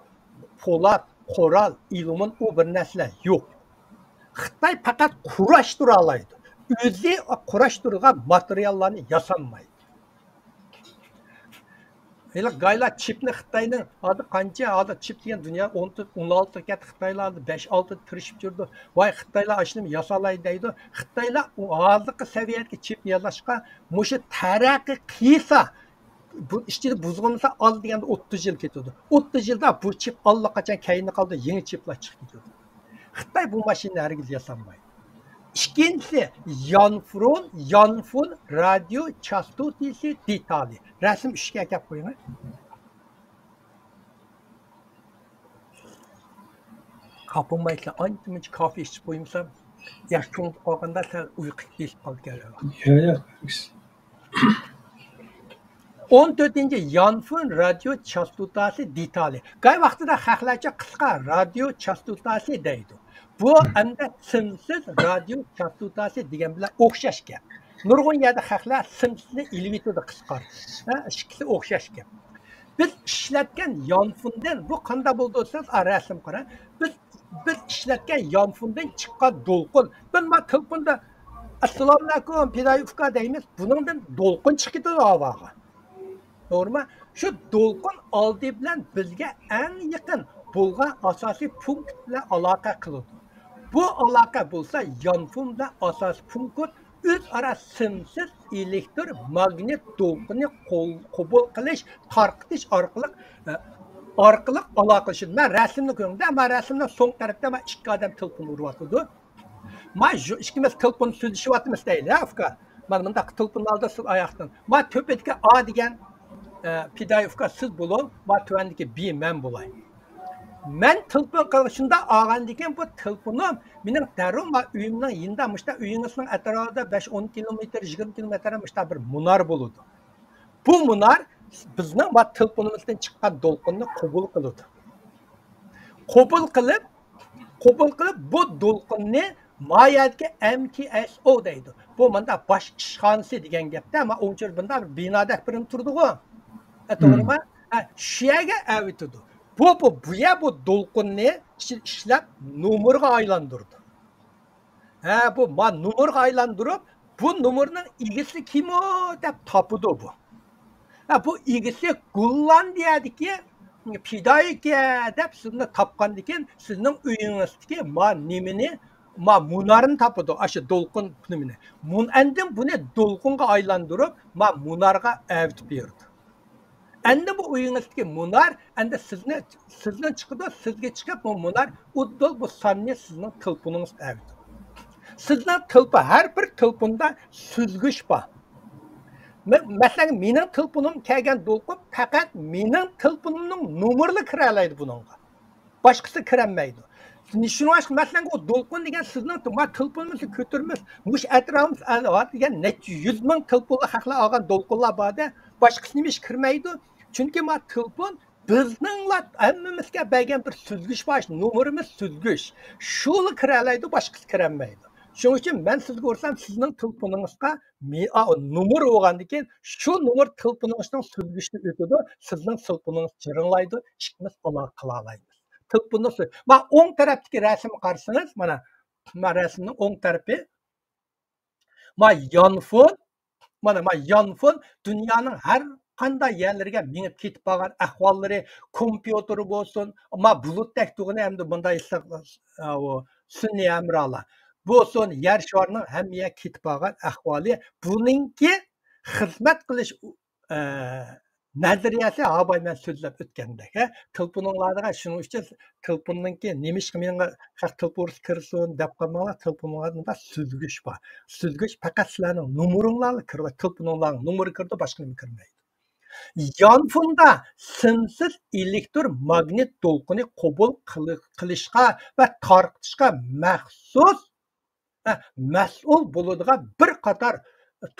B: po'lat, qoral, ilmun u bir narsa yo'q. Xitoy faqat kurashtıra oladi. O'zi kurashtirgan materiallarni yasamaydi. Gayla çipni Xitoyning adı qancha? Adı çip degan dunyo 16 kat Xitoylarni 5-6 tirishib yurdi. Voy Xitoylar ashuni yasalay deydi. Xitoylar hozirgi saviyatga çip yasashga mushu taraqqiy qilsa bu ishni buzg'unsa ol deganda 30 yil ketadi. 30 yilda bu chip allaqachon kayni qoldi, yangi chiplar chiqib ketadi. Xitoy bu mashinani hargiz yasamaydi. İkincisi yanfon radyo chastotasi detali. Rasm 3 ga kelib qo'ying. Kapılmaysa anca kafe içip qo'ymsam, yaşım qolganda sal uyqu kelib qolgan.
A: Yo'q.
B: 14-ci yanfon radyo chastotasi detali. Qay vaqtida xalqlarcha qisqa radyo chastotasi deydi. Bu hamda simsiz radyo chastotasi degan bilan o'xshash gap. Nurg'un yerda xalqlar simsizni ilmitida qisqar. Ikkisi o'xshash gap. Biz ishlatgan yanfondan bu qanday bo'ldi desiz, rasm qarang. Biz ishlatgan yanfondan chiqqan to'lqin. Ben telefonda assalomu alaykum, pedagogika deymiz. Buningdan to'lqin chiqdi havoga. To'g'rimi? Shu to'lqin oldi bilan bizga eng yaqin bo'lgan asosiy punkt bilan aloqa qiladi. Bu aloqa bo'lsa yanfonda asosiy punkt o'zaro simsiz elektromagnit to'lqinni qabul qilish, tarqitish orqali aloqalashadi. Men rasmni ko'ringda, men rasmning so'ng tarafida men ikki odam telefon uryapti. Men ikkimiz telefon so'zlashyapmiz deydi, afka. Men bunda telefonni oldi siz oyoqdan. Men to'petga A degan pedagogika siz bo'lib, men tuvandagi B men bo'lay. Men telefon qilishimda olgandan bu telefonim mening darrov uyimning yinda mushta uyingizning atrofida 5-10 kilometr, 20 kilometr mushta bir munar bo'ladi. Bu munar bizning bu telefonimizdan chiqqan to'lqinni qabul qiladi. Qabul qilib bu to'lqinni mayatga MTSO deydi. Bu menda bosh ishxonasi degan gapda, men o'nchir bunda bir binoda birin turdi-ku. To'g'rimi? Shu yerga avitdi. Bu to'lqinni ishlab nomerga aylantirdi. Bu nomerga aylantirib, bu nomerning egasi kim o deb topdi bu. Bu egasi Gollandiyadagi pedagogika deb sizni topgandan keyin sizning uyingizdagi nimani munarni topdi, o'sha to'lqin nimani. Endi buni to'lqinga aylantirib, munarga avitib berdi. Endi bu uyingizdagi munar, endi sizni chiqdi, sizga chiqib bu munar uddol bu sonni sizning telefoningizga avdi. Sizning telefon har bir telefonda süzgüch bor. Masalan, mening telefonim kelgan to'lqin faqat mening telefonimning nomerini kira oladi buningga. Boshqasi kirolmaydi. Shuning uchun masalan o to'lqin degan sizning telefoningizni ko'tarmiz, mush atrofimiz degan necha 100 ming telefonlar haqlar olgan to'lqinlar borda, boshqasi nima ish kirmaydi. Çünkü telefon bizning hammamizga bergan bir süzgüch bor, nomerimiz süzgüch. Shuni kiralaydi, boshqasi kiranmaydi. Shuning uchun men sizga ko'rsam, sizning telefoningizga nomer bo'lgandan keyin shu nomer telefoningizning süzgüchni o'tadi, sizning telefoningiz jiringlaydi, ikkimiz aloqa qila olamiz. Telefonni men o'ng tarafdagi rasmni qarasangiz, mana rasmning o'ng tarafi yanfon dunyoning har qanday yerlarga minib ketib qolgan ahvollari, kompyuter bo'lsin, bulutdek tug'ini hamda bunday sun'iy amrolar. bo'lsin yer sharining hammaga ketib qolgan ahvoli buningki xizmat qilish nazariyasi habay men so'zlab o'tgandek tilpuninglarga shuning uchun tilpunninki nemishqa menga tilpurs kirsin deb qolmanglar tilpuninglarda süzgüch bor süzgüch faqat sizlarning nomeringlarni kirib tilpuninglarning nomeri kirdi boshqa nima kirmaydi yonfunda simsiz elektromagnit to'lqini qabul qilishga va tarqitishga maxsus mas'ul bo'ladigan bir qator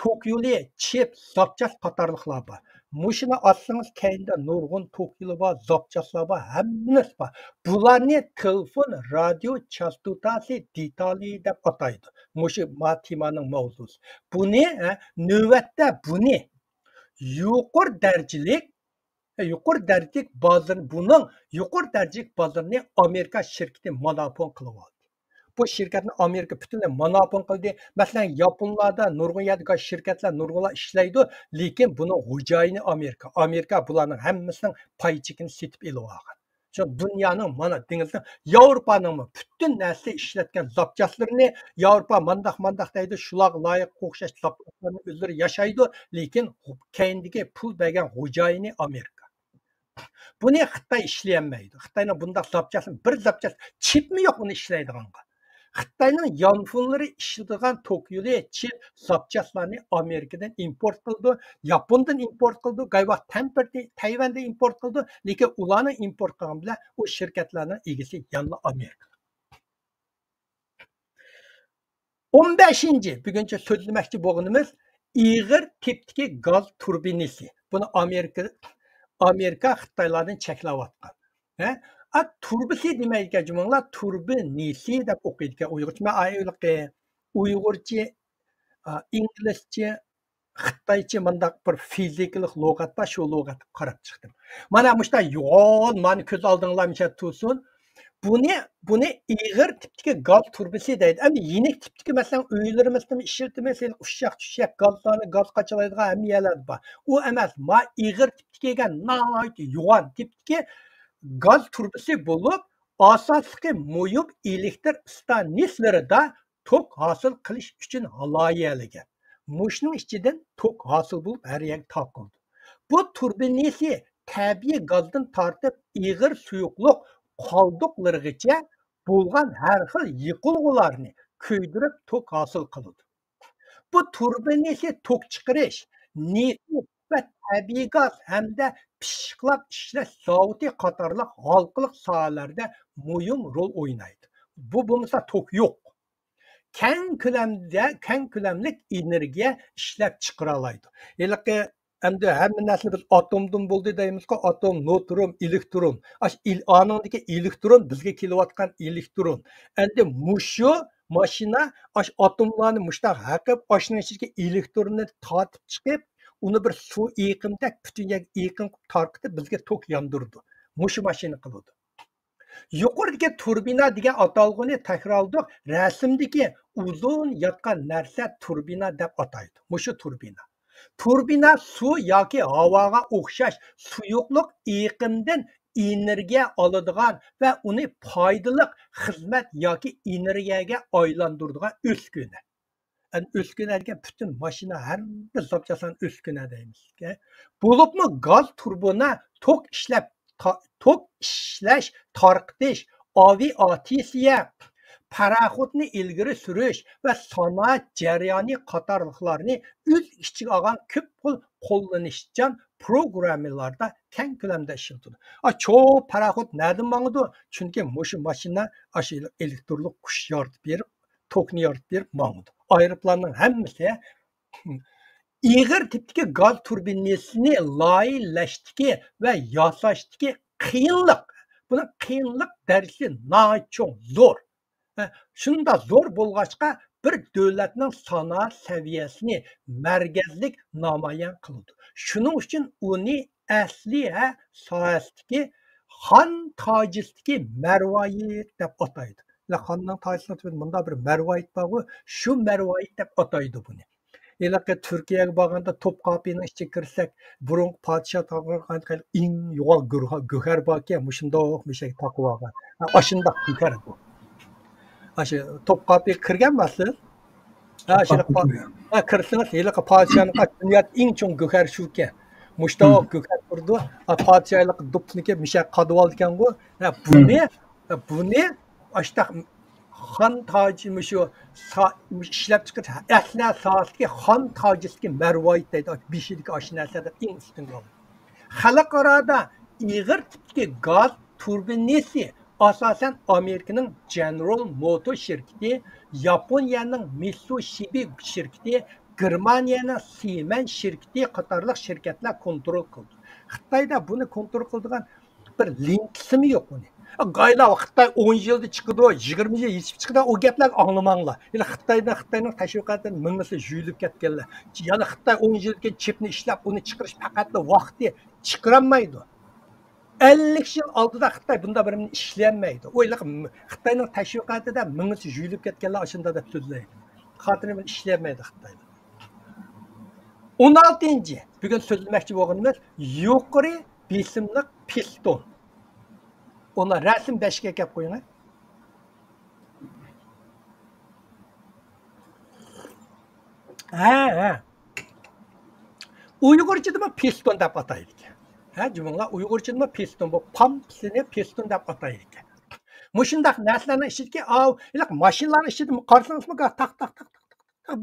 B: tok yo'li chip zapchas qatorliqlar bor mushuni olsangiz keyinda nurg'un tok yo'li bor zapchaslar bor hammasi bor bularni telefon radio chastotasi detali deb ataydi mushu temaning mavzusi buni navbatda buni yuqori darajalik bozor buning yuqori darajalik bozorni Amerika shirkati monopol qilib oldi bu şirketni Amerika butunlay monopol qildi. Masalan, Yaponlarda nurg'un yerda şirketlar nurg'unlar ishlaydi, lekin buni xo'jayini Amerika. Amerika bularning hammasining pay chekini setib olib olgan. Shu dunyoning mana dengizning Yevropaning butun narsa ishlatgan zapchaslarini Yevropa mandaq deydi, shular loyiq o'xshash zapchaslarni o'zlari yashaydi, lekin keyindagi pul bergan xo'jayini Amerika. Buni Xitoy ishlayolmaydi. Xitoyning bundaq zapchasi bir zapchas chipmi yo'q uni ishlaydiganga. Xitoyning yonfunlari ishlatadigan tok yo'li chip zapchaslarni Amerikadan import qildi, Yapondan import qildi, g'ayva Tayvandan import qildi, lekin ularni import qilgan bilan u shirkatlarning egasi yana Amerika. 15-chi buguncha so'zlamoqchi bo'lganimiz ig'ir tipdagi gaz turbinasi. Buni Amerika Xitoylardan cheklayotgan. Turbisi demaydigan jumlalar turbinisi deb o'qiydi uyg'urcha uyg'urcha inglizcha xitoycha mandaq bir fizikalik lug'at bor shu lug'atga qarab chiqdim mana mushta yo'q mani ko'z oldinglarcha tursin buni ig'ir tipdagi gaz turbisi deydi endi yenik tipdagi masalan uylarimizda ishlatamiz ushshaq gazlarni gaz qachalaydigan hamma yerlar bor u emas ma ig'ir tipdagi yo'g'on tipdagi gaz turbisi bo'lib asosli mo'yib elektr stansiyaslarida tok hosil qilish uchun loyihalangan. Mushning ichidan tok hosil bo'lib har yerga taqildi. Bu turbinasi tabiiy gazdan tortib ig'ir suyuqlik qoldiqlarigacha bo'lgan har xil yiqilg'ularni kuydirib tok hosil qiladi. Bu turbinasi tok chiqarish, neft va tabiiy gaz hamda pishiqlab ishlash zavodi qatorliq halqiliq sohalarda muhim rol o'ynaydi. Bu bo'lmasa tok yo'q. Keng ko'lamli energiya ishlab chiqara oladi. Endi hamma narsa biz atomdan bo'ldi deymiz-ku, atom, neutron, elektron. Anondagi elektron bizga kelayotgan elektron. Endi mushu mashina atomlarni mushtaq haqib, ashning ichiga elektronni tortib chiqib uni bir suv eqimda butun eqim tarqitib bizga tok yondirdi. Mushu mashina qiladi. Yuqoridagi turbina degan atalg'ini takrorladik. Rasmdagi uzun yotgan narsa turbina deb ataydi. Mushu turbina. Turbina suv yoki havoga o'xshash suyuqlik eqimdan energiya oladigan va uni foydali xizmat yoki energiyaga aylantiradigan o'skuna. O'skuna degan butun mashina har bir zapchasini o'skuna deymiz. Bo'libmi gaz turbina tok ishlash, tarqitish, aviatsiya, paraxodni ilgari surish va sanoat jarayoni qatorliqlarni o'z ichiga olgan ko'p xil qo'llanishchan programmalarda keng ko'lamda ishlatiladi. Cho'q paraxod nerdan mangdi? Chunki mushu mashina elektrlik kuch yoritib berib, tokni yoritib berib mangdi. Aeroplanning hammasi ig'ir tipdagi gaz turbinasini loyihalashdagi va yasashdagi qiyinlik. Buni qiyinlik darajasi nocho'q zo'r. Shunda zo'r bo'lg'achqa bir davlatning sanoat saviyasini markazlik namoyon qildi. Shuning uchun uni asli sohasidagi xon tojisidagi marvoyit deb ataydi. Xonning tojisida bunda bir marvoyit bor, shu marvoyit deb ataydi buni. Turkiyaga borganda Topqopining ichiga kirsak, burun podsho taqirgan eng yo'q go'har borki, mushundoq mishak taqib olgan. Ashunda go'har bu. Aşı Topkapı'ya kirganmisiz? Ha, kirsangiz, haliqi podshohning dunyoda eng chong go'har shu ekan. Mushtoq go'har turdi. Podshohlik do'pniki misha qadib oldi ekan-ku. Buni ashta xon tojimi shu ishlab chiqarish asla soatga xon tojisiga marvoyit deydi. Beshidagi osh narsalar eng ustun bo'ldi. Xalqaroda ig'ir tipdagi gaz turbinasi asosan Amerikaning General Motors şirketi, Yaponiyaning Mitsubishi şirketi, Germaniyaning Siemens şirketi qatorliq shirkatlar kontrol qildi. Xitoyda buni kontrol qiladigan bir linksimi yo'q buni. Gayla Xitoy 10 yilda chiqadi, 20 yil yetib chiqadi, o gaplar anglamanglar. Xitoyning tashviqotdan mingmisi yuyilib ketganlar. Yana Xitoy 10 yilga chipni ishlab, uni chiqarish faqat vaqti chiqarammaydi. 50 yil oldida Xitoy bunda birini ishlanmaydi. O'ylab Xitoyning tashviqotida mingmisi yuyilib ketganlar ashunda deb so'zlaydi. Xotinim ishlanmaydi Xitoyda. 16-cı, bugun so'zlamoqchi bo'lganimiz yuqori besimli piston. Ona rasm 5ga kelib qo'ying. Ha. Uyg'urchada piston deb ataydi. Ha, jumla Uyg'urchada piston bu pumpsini piston deb ataydi. Mushundaq narsalarning ichidagi mashinalarning ichida qarasangizmi taq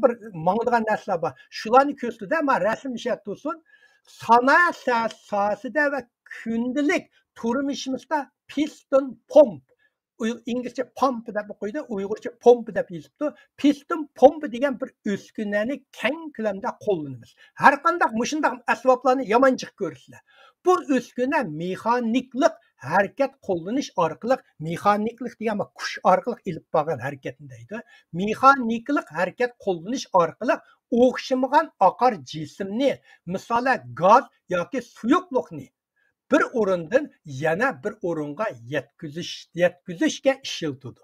B: bir mangdigan narsalar bor. Shularni ko'rsatdi, men rasm ishlab sanoat sohasida va kundalik turmushimizda piston pump, inglizcha pump deb qo'ydi, uyg'urcha pomp deb yozibdi. Piston pomp degan bir uskunani keng ko'lamda qo'llanamiz. Har qanday mushundaq asboblarni yomonchiq ko'rsizlar. Bu uskuna mexaniklik harakat qo'llanish orqali, mexaniklik degan kuch orqali ilib borgan harakatni deydi. Mexaniklik harakat qo'llanish orqali o'xshamagan oqar jismni, masalan gaz yoki suyuqlikni bir o'rindan yana bir o'ringa yetkazishga ishlatadi.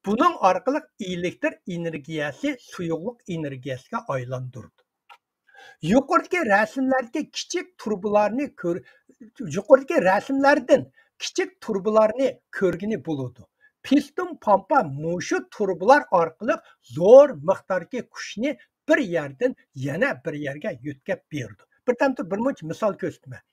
B: Buning orqali elektr energiyasi suyuqlik energiyasiga aylantirdi. Yuqoridagi rasmlardagi kichik turbalarni ko'rgini bo'ladi. Piston pompa mushu turbalar orqali zo'r miqdordagi kuchni bir yerdan yana bir yerga yetkazib berdi. Bir misol ko'rsataman.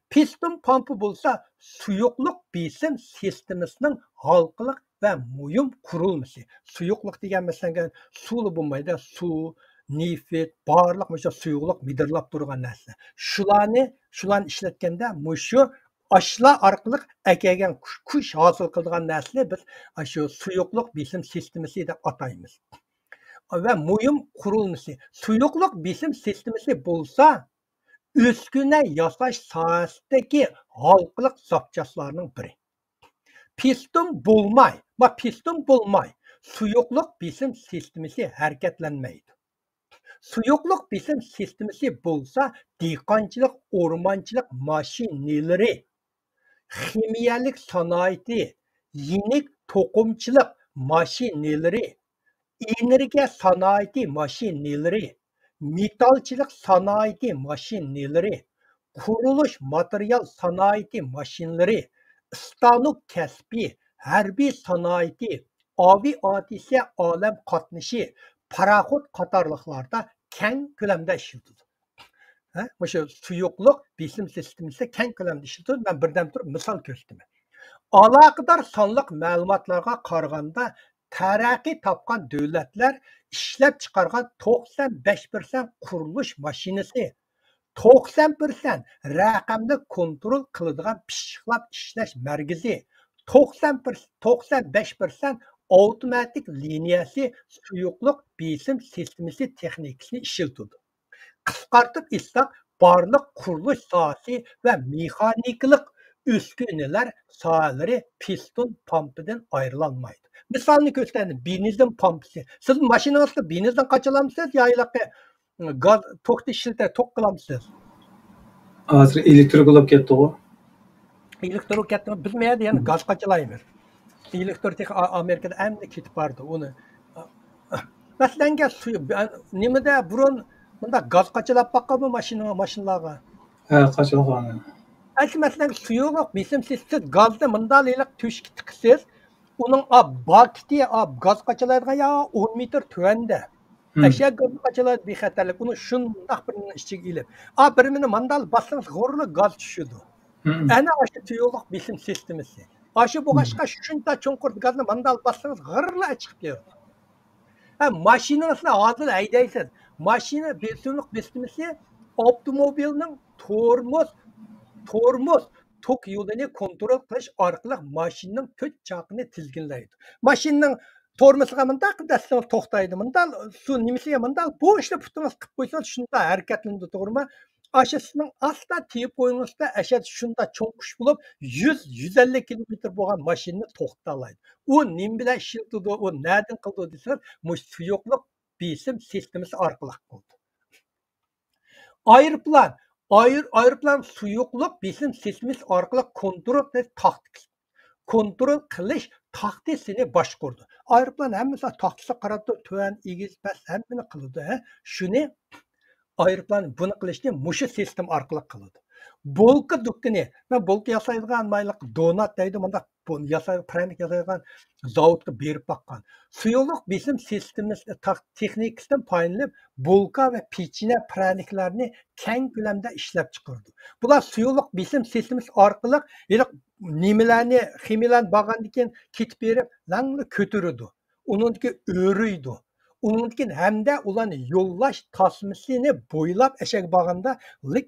B: Piston pompa bo'lsa suyuqlik besim sistemasining halqiliq va muhim qurilmasi. Suyuqlik degan masalan suv bo'lmaydi, suv, nefit, barliq o'sha suyuqlik midirlab turgan narsa. Shularni ishlatganda mushu ashlar orqali akagan kuch hosil qiladigan narsani biz shu suyuqlik besim sistemasi deb ataymiz. Va muhim qurilmasi. Suyuqlik besim sistemasi bo'lsa uskuna yasash sohasidagi halqiliq zapchastlarning biri. Piston bo'lmay, suyuqlik besim sistemasi harakatlanmaydi. Suyuqlik besim sistemasi bo'lsa, dehqonchilik, o'rmonchilik mashinalari, ximiyalik sanoati, yenik to'qimchilik mashinalari, energiya sanoati mashinalari, metalchilik sanoati mashinalari, qurilish material sanoati mashinalari, stanok kasbi, harbiy sanoati, aviatsiya olam qatnashi, paraxod qatorliqlarda keng ko'lamda ishlatiladi. O'sha suyuqlik besim sistemasi keng ko'lamda ishlatiladi. Men birdan turib misol ko'rsataman. Aloqador sonliq ma'lumotlarga qaraganda taraqqiy topgan davlatlar ishlab chiqargan 95% qurilish mashinasi, 90% raqamli kontrol qiladigan pishiqlab ishlash markazi, 95% avtomatik liniyasi suyuqlik besim sistemasi texnikasini ishlatadi. Qisqartib aytsak, barliq qurilish sohasi va mexaniklik uskunalar sohalari piston pompidan ayrilolmaydi. Misolni ko'rsataman, benzin pompasi. Siz mashinangizda benzindan qochalamsiz yoki gaz to'kni ishlatib to'q qilamsiz?
A: Hozir elektrik bo'lib ketdi-ku.
B: Elektrik ketdi, bilmaydi, ya'ni gaz qochalaymiz. Elektrik Amerikada hamda ketib bordi uni. Masalanga nimada burun bunda gaz qochalab boqqanmi mashinalarga?
A: Ha, qochilgan.
B: Masalan suyuq besim siz gazda mundalilik tushki tiqsiz, Onun bakti gaz qaçılaydigan ya 10 metr tövende. Eşek gaz qaçılaydı bir xatarlık. Onu şundaq birinin içiga ilib. Birini mandal bassanız gorlu gaz düşüdü. Ana aşı tuyuqluq besim sistemisi. Aşı boğaşqa şunda çoңqur gazını mandal bassanız gırla çıkıp geldi. Maşinasını hazır haydaysiz. Maşina besimlik sistemisi avtomobilning tormoz tok yo'lini kontrol qilish orqali mashinaning to'rt chaqini tizginlaydi. Mashinaning tormoziga mundaq dastingiz to'xtaydi. Mundaq su nimasiga mundaq bo'shda putingiz qilib qo'ysangiz shunda harakatlanadi, to'g'rimi? Ashasining asta tiyib qo'yingizda ashad shunda cho'nqish bo'lib 100-150 kilometr bo'lgan mashinani to'xtalaydi. U nim bilan ishlatadi, u nadin qildi desangiz, mush suyuqlik besim sistemasi orqali qildi. Aeroplan suyuqlik besim sistemasi orqali kontrol qilish taxtisini boshqurdi. Aeroplan hammasi taxtisiga qarab tuvan, egiz, past hammani qiladi. Shuni aeroplan buni qilishni mushu sistem orqali qiladi. Bolka dukkani, men bolka yasaydigan mayliq donat deydi, bunda yasaydigan pranik yasaydigan zavodga berib baqqan. Suyuqlik besim sistemasi texnikasidan foydalanib bolka va pechine praniklarni keng ko'lamda ishlab chiqardi. Bular suyuqlik besim sistemasi orqali nimalarni ximiyalarni bo'lgandan keyin ketib berib, langni ko'taradi. Uningki o'riydi. Uningki hamda ularni yo'llash tasmasini bo'ylab eshak bag'anda lik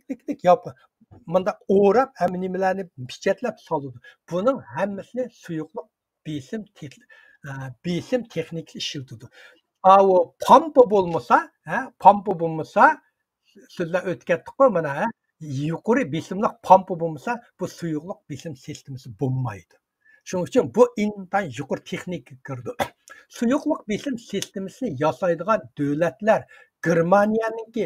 B: yop. Bunda o'rab ham nimalarni pichatlab soladi. Buning hammasini suyuqlik besim texnikasi ishlatadi. O pompa bo'lmasa, sizlar o'tkatdiq-ku mana, yuqori besimli pompa bo'lmasa, bu suyuqlik besim sistemasi bo'lmaydi. Shuning uchun bu intan yuqori texnika kirdi. Suyuqlik besim sistemasini yasaydigan davlatlar Germaniyaningki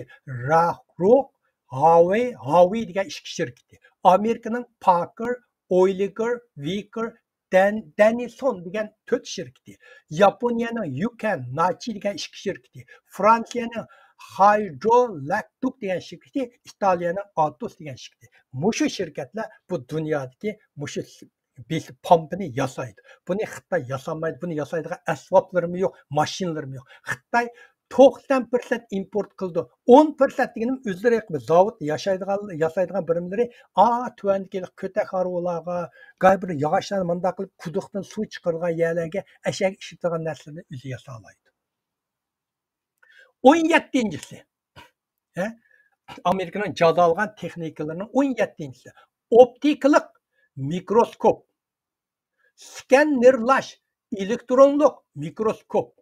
B: Rahrock, Huawei degan ikki shirkati. Amerikaning Parker, Oiliger, Vicker, Denison degan 4 shirkati. Yaponiyaning Yukan, Nachi degan ikki shirkati. Fransiyaning Hydrolactic degan shirkati, Italiyaning Atos degan shirkati. Mushu shirkatlar bu dunyodagi mushu pompani yasaydi. Buni Xitoy yasamaydi. Buni yasaydigan asboblarimi yo'q, mashinlarimi yo'q. Xitoy 90% import qildi. 10% deganim o'zlari zavod yasaydigan birimlari tuvandagi ko'tak harvolarga, bir yog'ochlarni mundaq qilib quduqdan suv chiqargan yerlarga ashak ishlatadigan narsalarni o'zi yasalaydi. 17-si. Amerikaning jadolgan texnikalarining 17-si. Optikalik mikroskop, skannerlash, elektronlik mikroskop.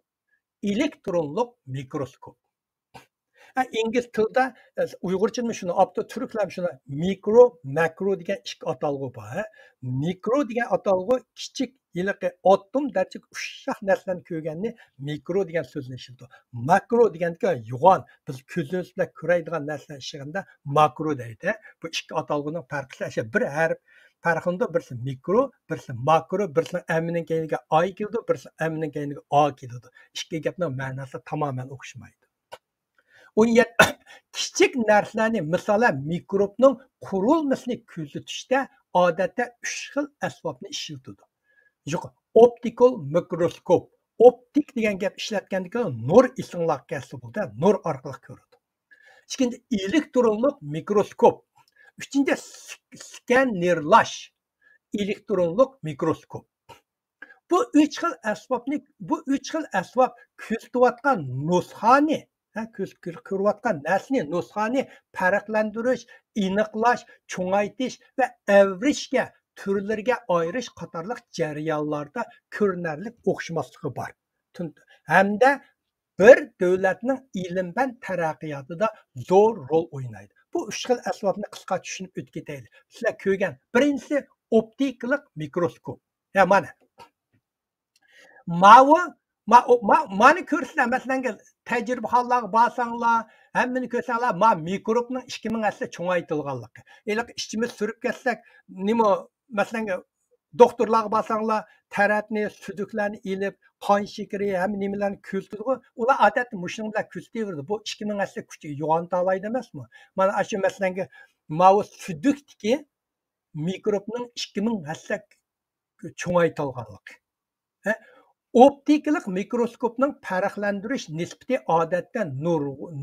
B: İngiz tilida Uyg'urchada shuni opto turklar shuni mikro, makro degan ikki atalg'u bor. Mikro degan atalg'u kichik yiliqi atom darajada ushoq narsalarni ko'rganni mikro degan so'zni ishlatadi. Makro deganda yo'g'on, biz ko'zimiz bilan ko'radigan narsalar ishig'anda makro deydi. Bu ikki atalg'uning farqi bir harf farqında birisi mikro, birisi makro, birisi m'ning keyiniga ay keldi, birisi m'ning keyiniga a keldi. İkki gapning ma'nosi tamoman o'xshamaydi. 17 kichik narsalarni, masalan, mikrobning qurilmasini kuzatishda odatda 3 xil asbobni ishlatadi. Yo'q, optical mikroskop. Optik degan gap ishlatganda nur isinglar kelsa bo'ldi, nur orqali ko'radi. Ikkinchi elektronlik mikroskop. Üçüncü skannerlash, elektronlik mikroskop. Bu üç xil asbob ko'rsatayotgan nusxani, ko'rayotgan narsani, nusxani farqlantirish, aniqlash, cho'ngaytirish va avrishga, turlarga ayirish qatorliq jarayonlarda ko'rinarli o'xshamosligi bor. Hamda bir davlatning ilm-fan taraqqiyotida zo'r rol o'ynaydi. Bu 3 xil asbobni qisqa tushunib o'tib ketaylik. Sizlar ko'rgan birinchisi optikalik mikroskop. Mana. Mani ko'rsizlar, masalan, tajribaxonalarga borsanglar, hammani ko'rsanglar, mikrobning 2000 asli cho'ngaytirilganligi. Ichimiz surib ketsak, nima, masalan, doktorlarga borsanglar, taratni, suduklarni ilib, qon shakari, hamma nimalarni ko'rsatadi. Ular odatda mushning bilan ko'rsataveradi. Bu 2000 asli kuchi yo'g'ontalaydi emasmi? Mana shu masalan, sudukdagi mikrobning 2000 asli cho'ngaytirilganligi. Optikalik mikroskopning farqlantirish nisbati odatda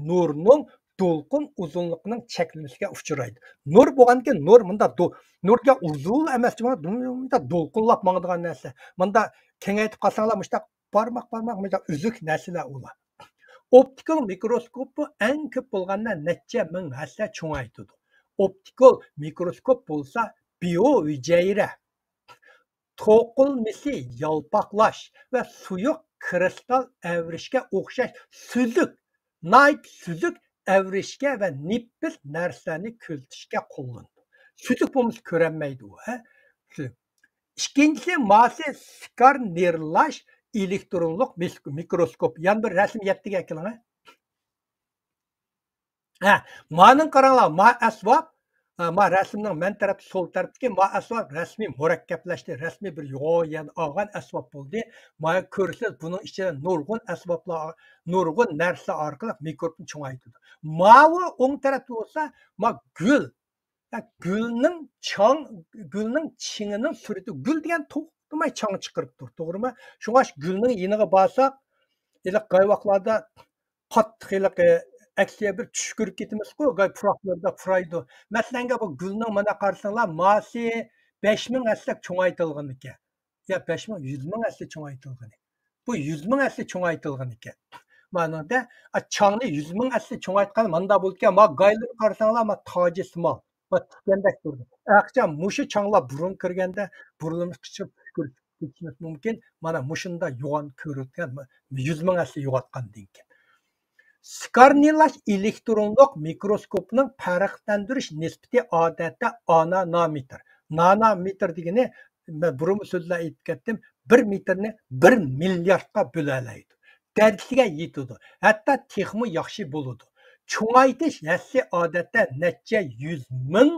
B: nurning to'lqin uzunligining cheklanishiga uchraydi. Nur bo'lgandan nur bunda nurga uzun emas, bunda to'lqinlab mangadigan narsa. Bunda kengaytib qolsanglar, mushtaq barmoq bunda uzuk narsalar ular. Optikal mikroskop eng ko'p bo'lganda necha ming hassa cho'ngaytadi. Optikal mikroskop bo'lsa bio hujayra, to'qilmasi yalpaqlash va suyuq kristal avrishga o'xshash süzük avrishga va nippiz narsani ko'zitishga qo'llanadi. Süzük bo'lmasa ko'ranmaydi u. İkincisi masi skarnerlash elektronlik mikroskop. Yani bir resim yettiğe ekranı. Ma'nın qaranglar, ma asbab, ma resimning men taraf sol tarafdagi ma asbab rasmiy murakkablaşdi, rasmiy bir yo'g'on olgan asbab bo'ldi. Ma ko'rsangiz buning ichida nurg'un asboblar, nurg'un narsa orqali mikrobni cho'ngaytirdi. Mavi o'ng tarafda bo'lsa, ma gul. Gülning chingini surati, gul degan to'xtamay chang chiqarib turibdi, to'g'rimi? Shunga gulning yeniga borsak, iliq qayvoqlarda qattiq aksiya bir tush ko'rib ketamiz-ku, puraqlarda puraydi. Masalan, bu gulning mana qarasanglar, masi 5000 aslik cho'ngaytirilgan ekan. Ya 5000, 100 ming asli cho'ngaytirilgan. Bu 100 ming asli cho'ngaytirilgan ekan. Ma'noda changni 100 ming asli cho'ngaytgan manda bo'lgan, ma gaylar qarasanglar, ma toji simol. Tikandek turdi. Aqcha mushu changlar burun kirganda burunimiz qichib ketishimiz mumkin. Mana mushunda yo'g'on ko'rilgan 100 ming asli yo'qotgandan keyin. Skarnerlash elektronlik mikroskopning farqlantirish nisbati odatda nanometr. Nanometr degani burun so'zlar aytib ketdim, 1 metrni 1 milliardga bo'lalaydi. Darajasiga yetadi. Hatto texmi yaxshi bo'ladi. Cho'ngaytish hassi odatda necha 100 ming,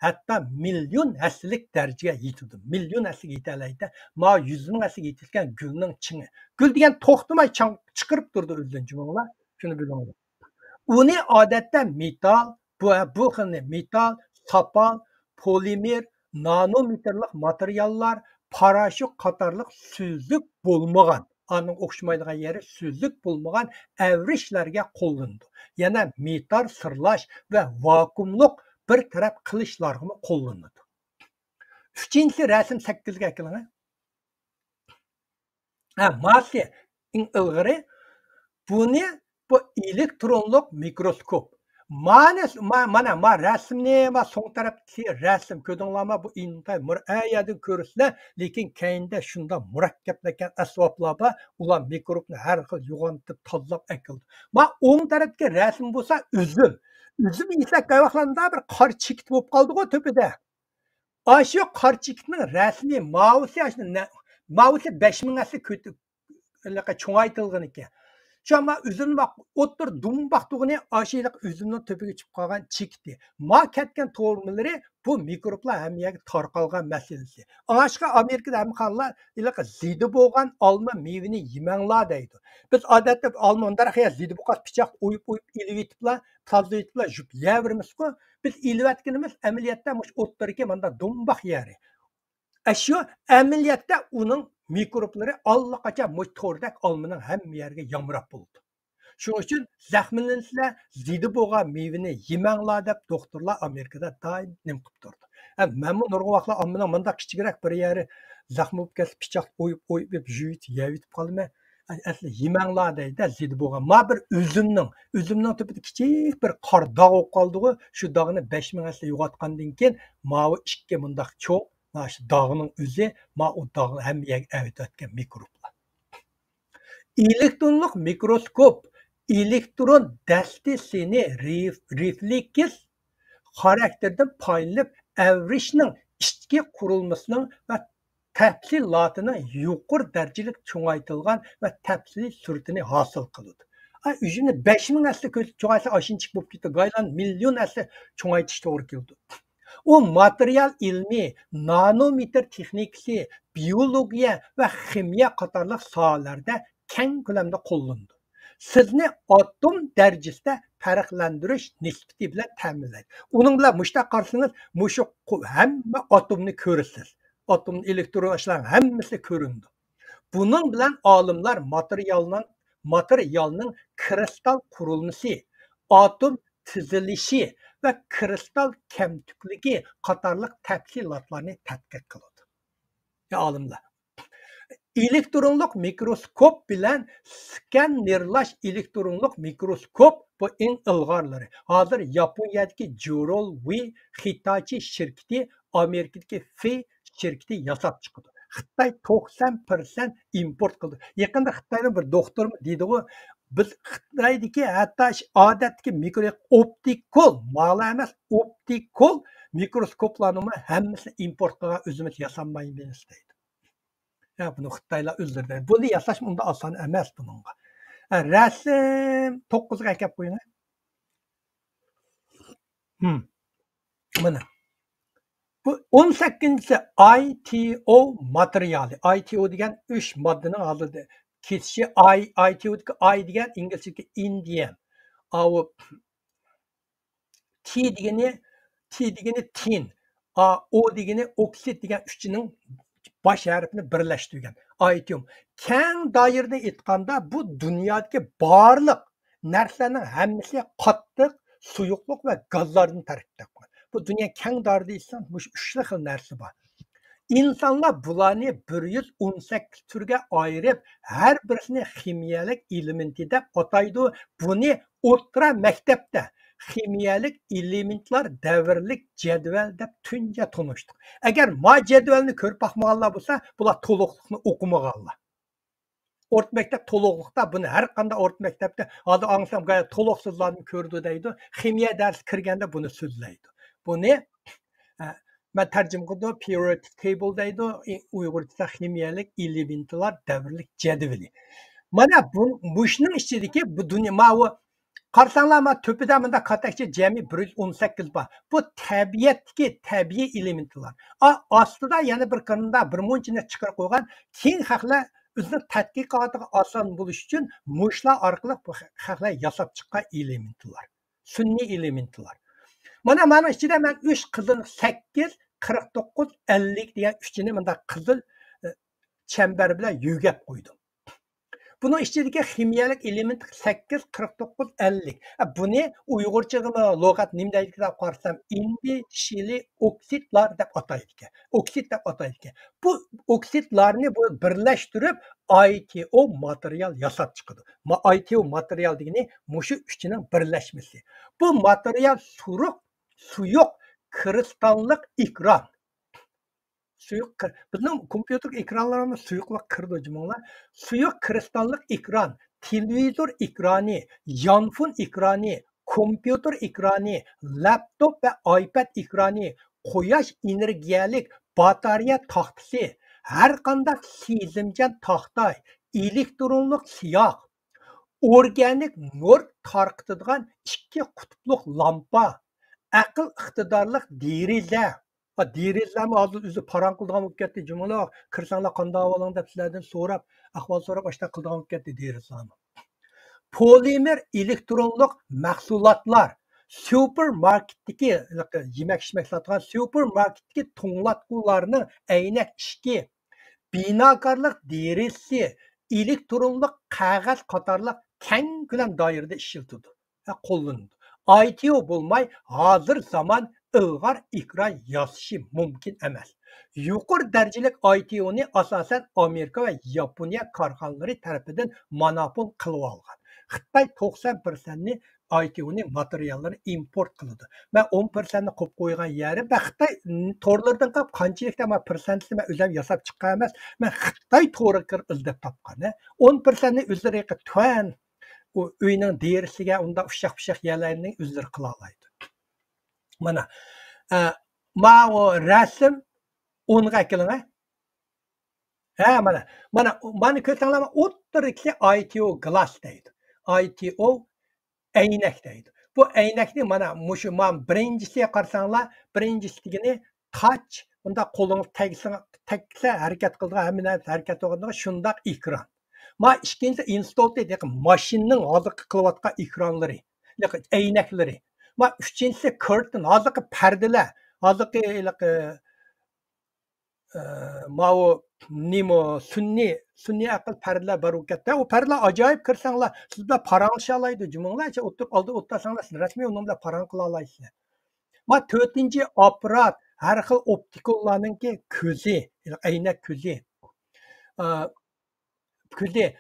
B: hatto million hassilik darajaga yetadi. Million hassiga yetalaydi. Ma 100 ming hassiga yetilgan gulning chingi. Gul degan to'xtamay chiqarib turdi o'zidan jumonglar. Shuni bilinglar. Uni odatda metal, bu xil metal, sopol, polimer, nanometrlik materiallar, parashut qatorliq süzük bo'lmagan, aning o'xshamaydigan yeri süzük bo'lmagan avrishlarga qo'llandi. Yana metal sirlash va vakuumliq bir taraf qilishlarga qo'llanadi. Uchinchi rasm 8 ga qiling. Masi ilg'ari buni bu elektronlik mikroskop. Mana rasmni va so'ng tarafdagi rasm ko'rdinglarmi? Bu intay murayyadan ko'rsizlar, lekin keyinda shunda murakkablashgan asboblar bor, ular mikrobni har xil yo'g'ontib tozalab akildi. Ma o'ng tarafdagi rasm bo'lsa uzum. Uzum yesak qayvaqlarda bir qor chekit bo'lib qoldi-ku tepida. Shu qor chekitning rasmi mavsi 5000 asli cho'ngaytirilgan ekan. Şama üzüm bak, otur dumbaq tuğunu aşıylık üzümden töpüge çıkıp kalgan çekti. Ma ketken tohumları bu mikroplar hem yegi tarqalgan meselesi. Aşka Amerika'da hem kanlar zidi boğan alma meyvini yemenler deydi. Biz adette almanlar zidi boğaz piçak uyup ilivitipler, fazla yitipler, jüp yevrimiz ko. Biz ilivetkinimiz emeliyatta otururken manda dumbaq yeri. Şu emeliyatta onun mikropları allaqacha motordak almanın hem yerge yamrap buldu. Şunun için zahmininsizler zidi boğan meyvini yemenglar deb doktorlar Amerika'da daim nim qilib turdi. Men bu nurg'un vaqtlar almanın manda kichikroq bir yeri zaxm bo'lib ketib pichoq o'yib juyit yevitib qolma. Asli yemenglar deydi zidi boğan. Ma bir üzümning tepida kichik bir qor dog' bo'lib qoldi-ku, shu dog'ni 5000 asli yo'qotgandan keyin mavi ikki mundaq cho'q şu dağının özü, o dağın hem evet etken mikroplar. Elektronlik mikroskop, elektron dastisini refleks karakterden paylanıp evrişinin içki kurulmasının ve təfsilatının yuqur dərəcəlik çoğaytılgan ve təfsili suretini hasıl kılıdı. Üzümde 5000 asli çoğaysa aşın çıkıp bo'lib ketdi. Gaylan milyon asli çoğaytish to'g'ri keldi. O material ilmi, nanometr texnikasi, biyologiya va ximiya qatorliq sohalarda keng ko'lamda qo'llanadi. Sizni atom darajasida farqlantirish nisbati bilan ta'minlaydi. Uning bilan mushtaq qarasangiz, mushu hamma atomni ko'rasiz. Atom elektron ishlar hammasi ko'rindi. Bunun bilan olimlar materialning kristal qurilmasi, atom tizilishi va kristal kamtukligi qatorliq tafsilotlarni tadqiq qiladi. Olimlar elektronlik mikroskop bilan skannerlash elektronlik mikroskop bu eng ilg'orlari. Hozir Yaponiyadagi Jorol V Hitachi shirkati, Amerikadagi Fei shirkati yasab chiqdi. Xitoy 90% import qildi. Yaqinda Xitoyning bir doktor deydi-ku, biz Xitoydagi hatto odatdagi optikol, ma'lum emas, optikol mikroskoplarni hammasini import qilgan o'zimiz yasamaymiz deydi. Ya bunu Xitoylar o'zlari. Buni yasash unda oson emas buningga. Rasm 9 ga kelib qo'ying. Mana. Bu 18-chi ITO materiali. ITO degan 3 moddaning oldida ketishi ITO degan inglizchadagi Indian. T degani tin, O degani oksid degan uchining baş harfini birleştirgan. Aytiyorum. Keng dairede aytganda bu dünyadaki barliq narsalarning hammasi qattiq, suyuqlik va gazlardan tarkib topgan. Bu dünya keng dairede aytsan, bu 3 xil narsa bor. İnsanlar bularni 118 turga ayırıp her birisini kimyalik elementi deb ataydi. Buni o'rta maktabda kimyalik elementlar davrlik jadval deb tunja tanishdik. Agar ma jadvalni ko'rib baxmaganlar bo'lsa, bular to'liqlikni o'qimaganlar. O'rta maktab to'liqlikda buni har qanday o'rta maktabda hozir ansam g'ayat to'liqsizlarni ko'rdi deydi. Kimyo darsi kirganda buni so'zlaydi. Buni ben tercüme qildim, periodic table deydi, Uyg'urcha kimyalik elementlar davrlik jadvali. Mana bu ishning ichidagi bu dunyo ma'u qarsanglar ma to'pida menda qatakchi jami 118 bor. Bu tabiatdagi tabiiy elementlar. Ostida yana bir qirnda bir munchini chiqarib qo'ygan keng haqlar o'zini tadqiqotiga oson bo'lish uchun mushlar orqali bu haqlar yasab chiqqan elementlar. Sun'iy elementlar. Mana ichida men 3 qizil 8 49 50 degan uchini menda qizil chambar bilan yugab qo'ydim. Bunun ichidagi kimyalik element 8 49 50. Buni Uyg'urchada lug'at nima deydi deb qarsam, indi shili oksidlar deb ataydi. Oksid deb ataydi. Bu oksidlarni bu birlashtirib ITO material yasab chiqadi. ITO material degani mushu uchining birlashmasi. Bu material suyuq kristallik ekran. Bizning kompyuter ekranlarimiz suyuqlik kirdi jumlalar. Suyuq kristallik ekran, televizor ekrani, yanfon ekrani, kompyuter ekrani, laptop va iPad ekrani, quyosh energiyalik batareya taxtasi, har qanday sezimchan taxtay, elektronlik siyoh, organik nur tarqitadigan 2 qutblik lampa, aql iqtidorlik deriza. Derizlarni hozir o'zi parang qilgan bo'lib ketdi jumlalar. Kirsanglar qanday ahvoling deb sizlardan so'rab, ahvol so'rab ashta qilgan bo'lib ketdi derizlarni. Polimer elektronlik mahsulotlar, supermarketdagi yemak-ichmak sotgan supermarketdagi to'nglatqularning aynak ishki, binokorlik derizasi, elektronlik qog'oz qatorliq keng ko'lam doirada ishlatildi. Qo'llanildi. ITO bo'lmay hozir zamon ilg'or ekran yasashi mumkin emas. Yuqori darajalik ITO'ni asosan Amerika va Yaponiya korxonalari tomonidan monopol qilib olgan. Xitoy 90%ni ITO'ni materiallarni import qiladi. Men 10%ni qo'yib qo'ygan yeri va Xitoy to'rlardan qolib qanchalik men persentni men o'zim yasab chiqqan emas. Men Xitoy to'g'ri kirib izlab topgan. 10%ni o'zlari tuan uyning derisiga unda ushaq yerlarning o'zlari qila oladi. Mana o rasm 10 ga keling. Mana ko'rsanglar o'ttirikli ITO glass deydi. ITO aynak deydi. Bu aynakni mana mushu birinchisiga qarasanglar, birinchisigini touch, unda qo'lingiz tegsa harakat qiladigan, hamma narsa harakat qiladigan shundoq ekran. İkinci install deydi, mashinaning hozirgi qilayotgan ekranlari, aynaklari. Üçüncüsü curtain, hozirgi pardalar, hozirgi Mao Nimo sunniy aql pərlər бар o'katda. O pərlər acayip kirsanglar, sizlər paranlaşalaydı cümlələr. Oturup aldı otasanglar siz rəsmi onunla paran qıla alaysınız. Ma 4-cü aparat hər xil optikollarınki көзі, әйнек көзі.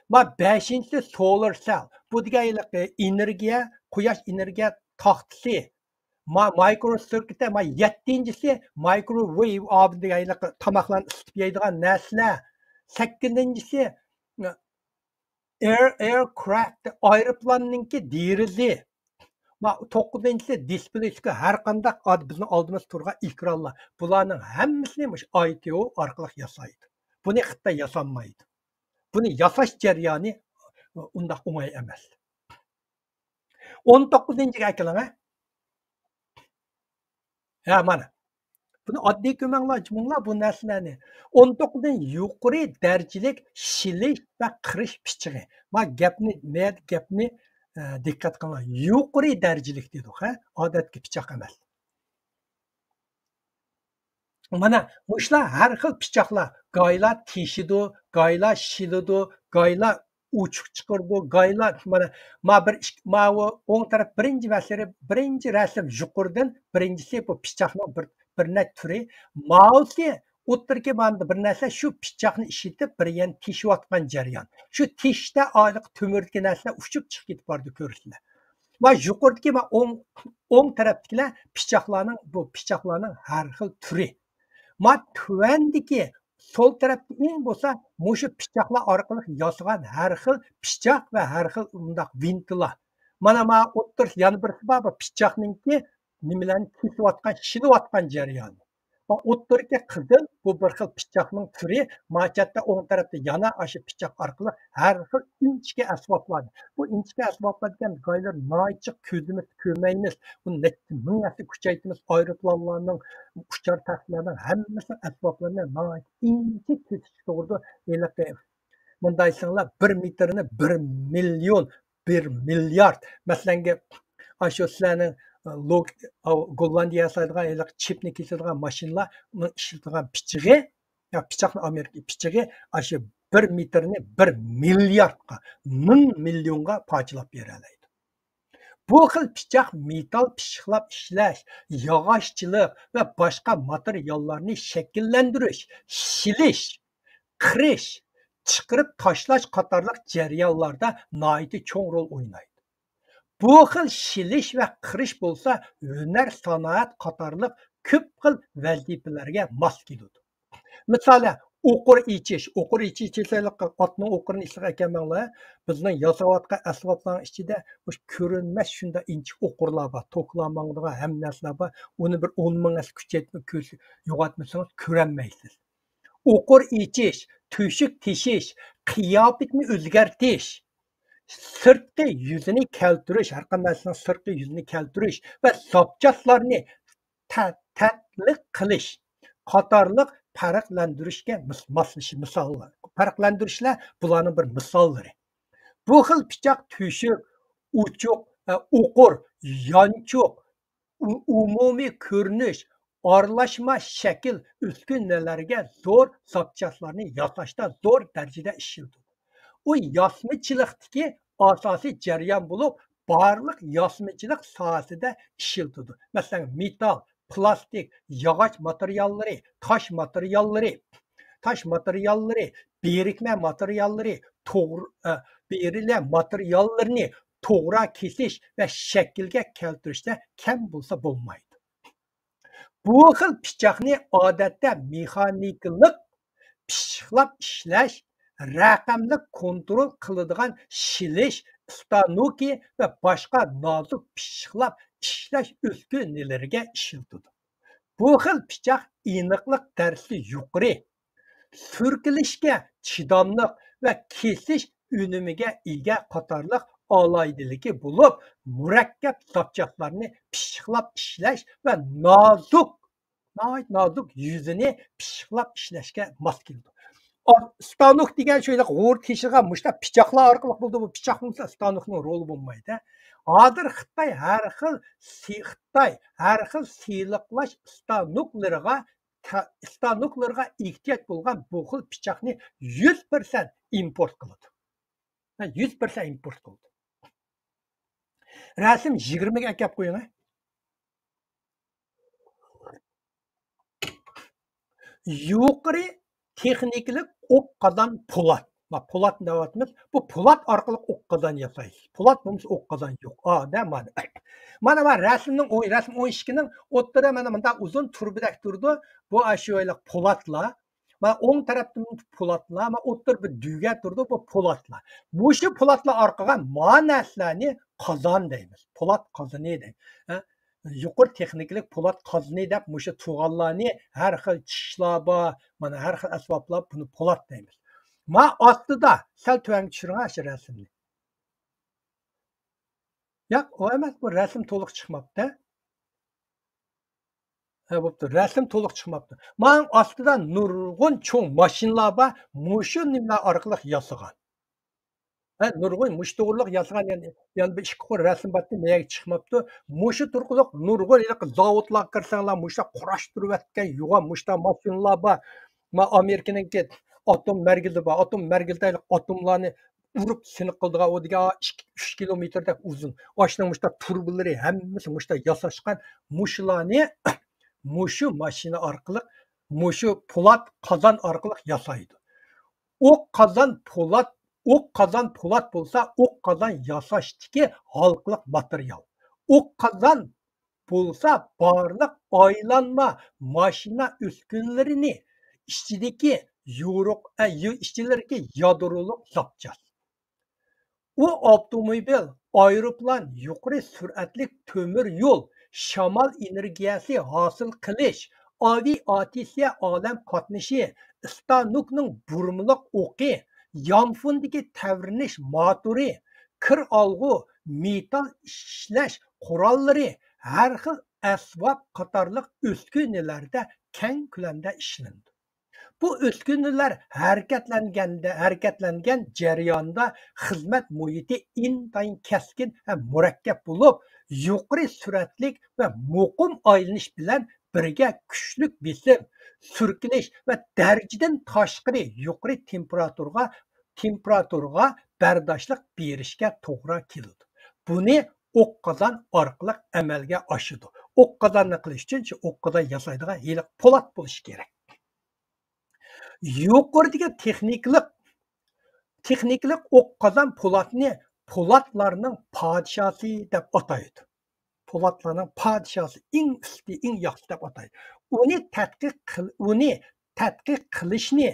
B: Ma 5-ci solar cell. Bu degan energiya, quyosh energiya taxtasi. Microcircuitda 7-ci microwave oven degan tamoqlarni isitib yeydigan narsalar. 8-ci aircraft aeroplanninki derizi. 9-ci display har qanday bizni oldimizda turgan ekranlar. Bularning hammasini ITO orqali yasaydi. Buni Xitoy yasamaydi. Buni yasash jarayoni undaq o'ng'ay emas. 19-ga keling. Ha, mana. Buni oddiy ko'manglar, bu narsalarni 19dan yuqori darajalik shilish va qirish pichig'i. Gapni diqqat qilinglar. Yuqori darajalik dedi, ha? Odatki pichoq emas. Mana mushlar har xil pichoqlar, gaylar teshidi, gaylar shilidi, gaylar uchuq chiqirdi, gaylar mana o'ng taraf birinchi rasm yuqoridan birinchisi bu pichoqning bir net turi. Mausi o'ttirki mana bir narsa shu pichoqni ishitib bir yana teshiyotgan jarayon. Shu teshda oyliq to'mirdagi narsalar uchib chiqib ketib bordi ko'rsizlar. Va yuqoridagi o'ng tarafdagilar pichoqlarning har xil turi. Tuvandagi sol tarafda eng bo'lsa, mushu pichoqlar orqali yasagan har xil pichoq va har xil undaq vintlar. Mana o'ttir yana birisi bor, pichoqninki nimalarni kesayotgan, shilayotgan jarayon. O'ttirga qizil bu bir xil pichoqning turi, machatda o'ng tarafda yana o'sha pichoq orqali har xil inchki asboblar. Bu inchki asboblar degan gaylar nochiq ko'zimiz ko'rmaymiz. Buni necha ming asli kuchaytimiz, aeroplanlarning uchar taxtlarning hammasi asboblarni inchi kesish to'g'rida e'laqi. Bunday singlar 1 metrni 1 million, 1 milliard. Masalan, shu sizlarning Gollandiya sayılgan chipni kesadigan mashinalar ishlatadigan pichig'i, pichoqni Amerika pichig'i shu 1 metrni 1 milliardga, 1000 millionga parchalab beralaydi. Bu xil pichoq metal pishiqlab ishlash, yog'ochchilik va boshqa materiallarni shakllantirish, shilish, qirish, chiqarib tashlash qatorliq jarayonlarda nihoyatda cho'ng rol o'ynaydi. Bu xil shilish va qirish bo'lsa, hunar, sanoat qatorliq ko'p xil vazifalarga mos keladi. Masalan, o'qir ichish otning o'qirini ishlagan ekanmanlar. Bizning yasayotgan asboblarning ichida ko'rinmas shunda inchi o'qirlar bor, to'qlamangdigan ham narsalar bor. Uni bir 10 ming as kuchaytib yo'qotmasangiz ko'rolmaysiz. O'qir ichish, to'shik teshish, qiyofatni o'zgartirish, sirtqi yuzini keltirish, har qanday sirtqi yuzini keltirish va zobjatlarni tatliq qilish qatorliq farqlantirishga misollar. Farqlantirishlar bularning bir misollari. Bu xil pichoq to'shik, uchuq, o'qir, yonchuq, umumiy ko'rinish, aralashma shakl uskunalarga zo'r zobjatlarni yasashda zo'r darajada ishlaydi. U yosmachilikdagi asosiy jarayon bo'lib, barliq yosmachilik sohasida ishlatadi. Masalan, metal, plastik, yog'och materiallari, tosh materiallari, berikma materiallari, berilgan materiallarni to'g'ri kesish va shaklga keltirishda kam bo'lsa bo'lmaydi. Bu xil pichoqni odatda mexaniklik pishiqlab ishlash, raqamli kontrol qiladigan shilish stanoki va boshqa nozik pishiqlab ishlash uskunalariga ishlatiladi. Bu xil pichoq aniqlik darajasi yuqori, surkilishga chidamliq va kesish unimiga ega qatorliq aloydiligi bo'lib, murakkab zobjatlarni pishiqlab ishlash va nozik yuzini pishiqlab ishlashga mos keladi. Stanok degan şöyle g'o'r teshilgan mushta pichoqlar orqali bo'ldi. Bu pichoqning stanokning roli bo'lmaydi. Hozir Xitoy har xil siyliqlash stanoklariga stanoklarga ehtiyoj bo'lgan bu xil pichoqni 100% import qiladi. 100% import qildi. Rasm 20 ga kelib qo'ying. Yuqori texniklik o'q qozon po'lat. Po'lat deyapmiz. Bu po'lat orqali o'q qozon yasaysiz. Po'lat bo'lmasa o'q qozon yo'q. Mana. Mana rasmning rasm 12 ning o'ttira mana bunday uzun turbidak turdi. Bu ashoylik po'latlar. Mana o'ng tarafdan po'latlar, mana o'ttir bir düğə turdi, bu po'latlar. Bu shu po'latlar orqaga ma'naslarni qozon deymiz. Po'lat qozoni deymiz. Yuqori texniklik po'lat qozoni deb mushu tug'anlarni har xil tishlar bor, mana har xil asboblar buni po'lat deymiz. Ma ostida sal tuvanga tushiring shu rasmni. Yo'q, o emas, bu rasm to'liq chiqmabdi. Bo'pti, rasm to'liq chiqmabdi. Men ostida nurg'un cho'ng mashinalar bor, mushu nimalar orqali yasagan. Nurg'un mush to'g'riliq yasagan, yani bir ikki qo'l rasm batdi, nega chiqmabdi. Mushu turqiliq nurg'un zavodlar kirsanglar, mushta qurashtirib yotgan yo'g'on mushta mashinalar bor. Ma Amerikaninki atom margizi bor. Atom margizida atomlarni urib siniq qildigan o degan 3 kilometrdek uzun. Oshning mushta turbilari hammasi mushta yasashgan mushlarni mushu mashina orqali, mushu po'lat qozon orqali yasaydi. O'q qozon po'lat bo'lsa, o'q qozon yasashdagi halqliq material. O'q qozon bo'lsa, barliq aylanma mashina uskunlarini ichidagi ichidagi yadroliq zapchas. U avtomobil, aeroplan, yuqori sur'atli temir yo'l, shamol energiyasi hosil qilish, aviatsiya olam qatnashi, stanokning burumliq o'qi, yonfundagi tavrinish motori, kir olg'u, metal ishlash qurollari, har xil asbob qatorliq uskunalarda keng ko'lamda ishlanadi. Bu uskunalar harakatlangan jarayonda xizmat muhiti intayin keskin va murakkab bo'lib, yuqori sur'atlik va muqim aylanish bilan birga kuchlik besim, surkilish va darajadan tashqari yuqori temperaturga bardoshlik berishga to'g'ri keladi. Buni o'q qozon orqali amalga oshadi. O'q qozonni qilish uchun o'q qozon yasaydigan yiliq po'lat bo'lishi kerak. Yuqoridagi texniklik o'q qozon po'latni po'latlarning podshosi deb ataydi. Po'latlarning podshosi eng usti, eng yaxshi deb ataydi. Uni tadqiq qilishni,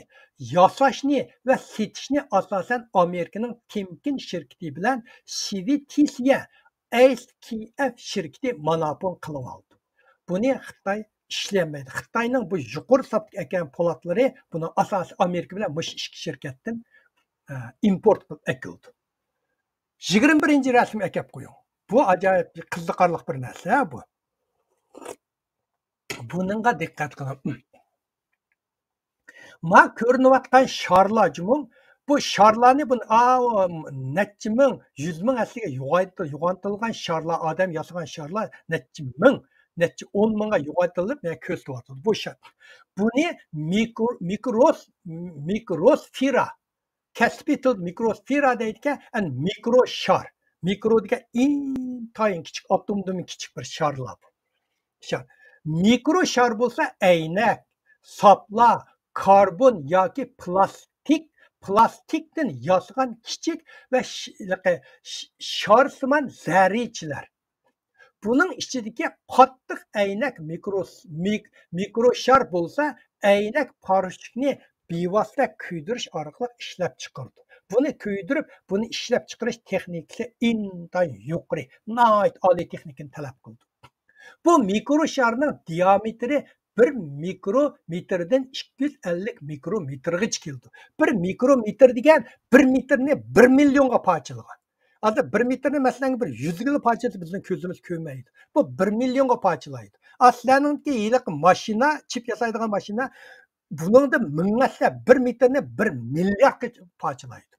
B: yasashni va setishni asosan Amerikaning Temkin shirkati bilan Svitiya SKF shirkati monopol qilib oldi. Buni Xitoy ishlanmaydi. Xitoyning bu yuqori sotib ekan po'latlari buni asosi Amerika bilan mush ikki shirkatdan import qilib ekildi. 21-rasm ekib qo'ying. Bu ajoyib qiziqarli bir narsa bu. Buningga diqqat qiling. Ma ko'rinayotgan sharlar jumum, bu sharlarni necha ming, 100 ming asliga yo'g'ontirilgan sharlar, odam yasagan sharlar necha ming, necha 10 mingga yo'g'ontirilib, men ko'rsatyapti. Bu shar. Buni mikrosfera, capital mikrosfera deydigan mikro shar. Mikro degan intayin kichik atomdan kichik bir sharlar. Shar. Mikro shar bo'lsa aynak, saplar, karbon yoki plastikdan yasalgan kichik va sharsimon zarrachilar. Buning ichidagi qattiq aynak mikro shar bo'lsa, aynak parishni bevosita kuydirish orqali ishlab chiqardi. Buni kuydirib, buni ishlab chiqarish texnikasi intayin yuqori, nihoyat oliy texnikani talab qildi. Bu mikro sharning diametri 1 mikrometrdan 250 mikrometrgacha keldi. 1 mikrometr degan 1 metrni 1 millionga parchalagan. Hozir 1 metrni masalan bir 100 yil parchalasa bizning ko'zimiz ko'rmaydi. Bu 1 millionga parchalaydi. Aslaningki yiliq mashina, chip yasaydigan mashina buningda minglasa 1 metrni 1 milliardga parchalaydi.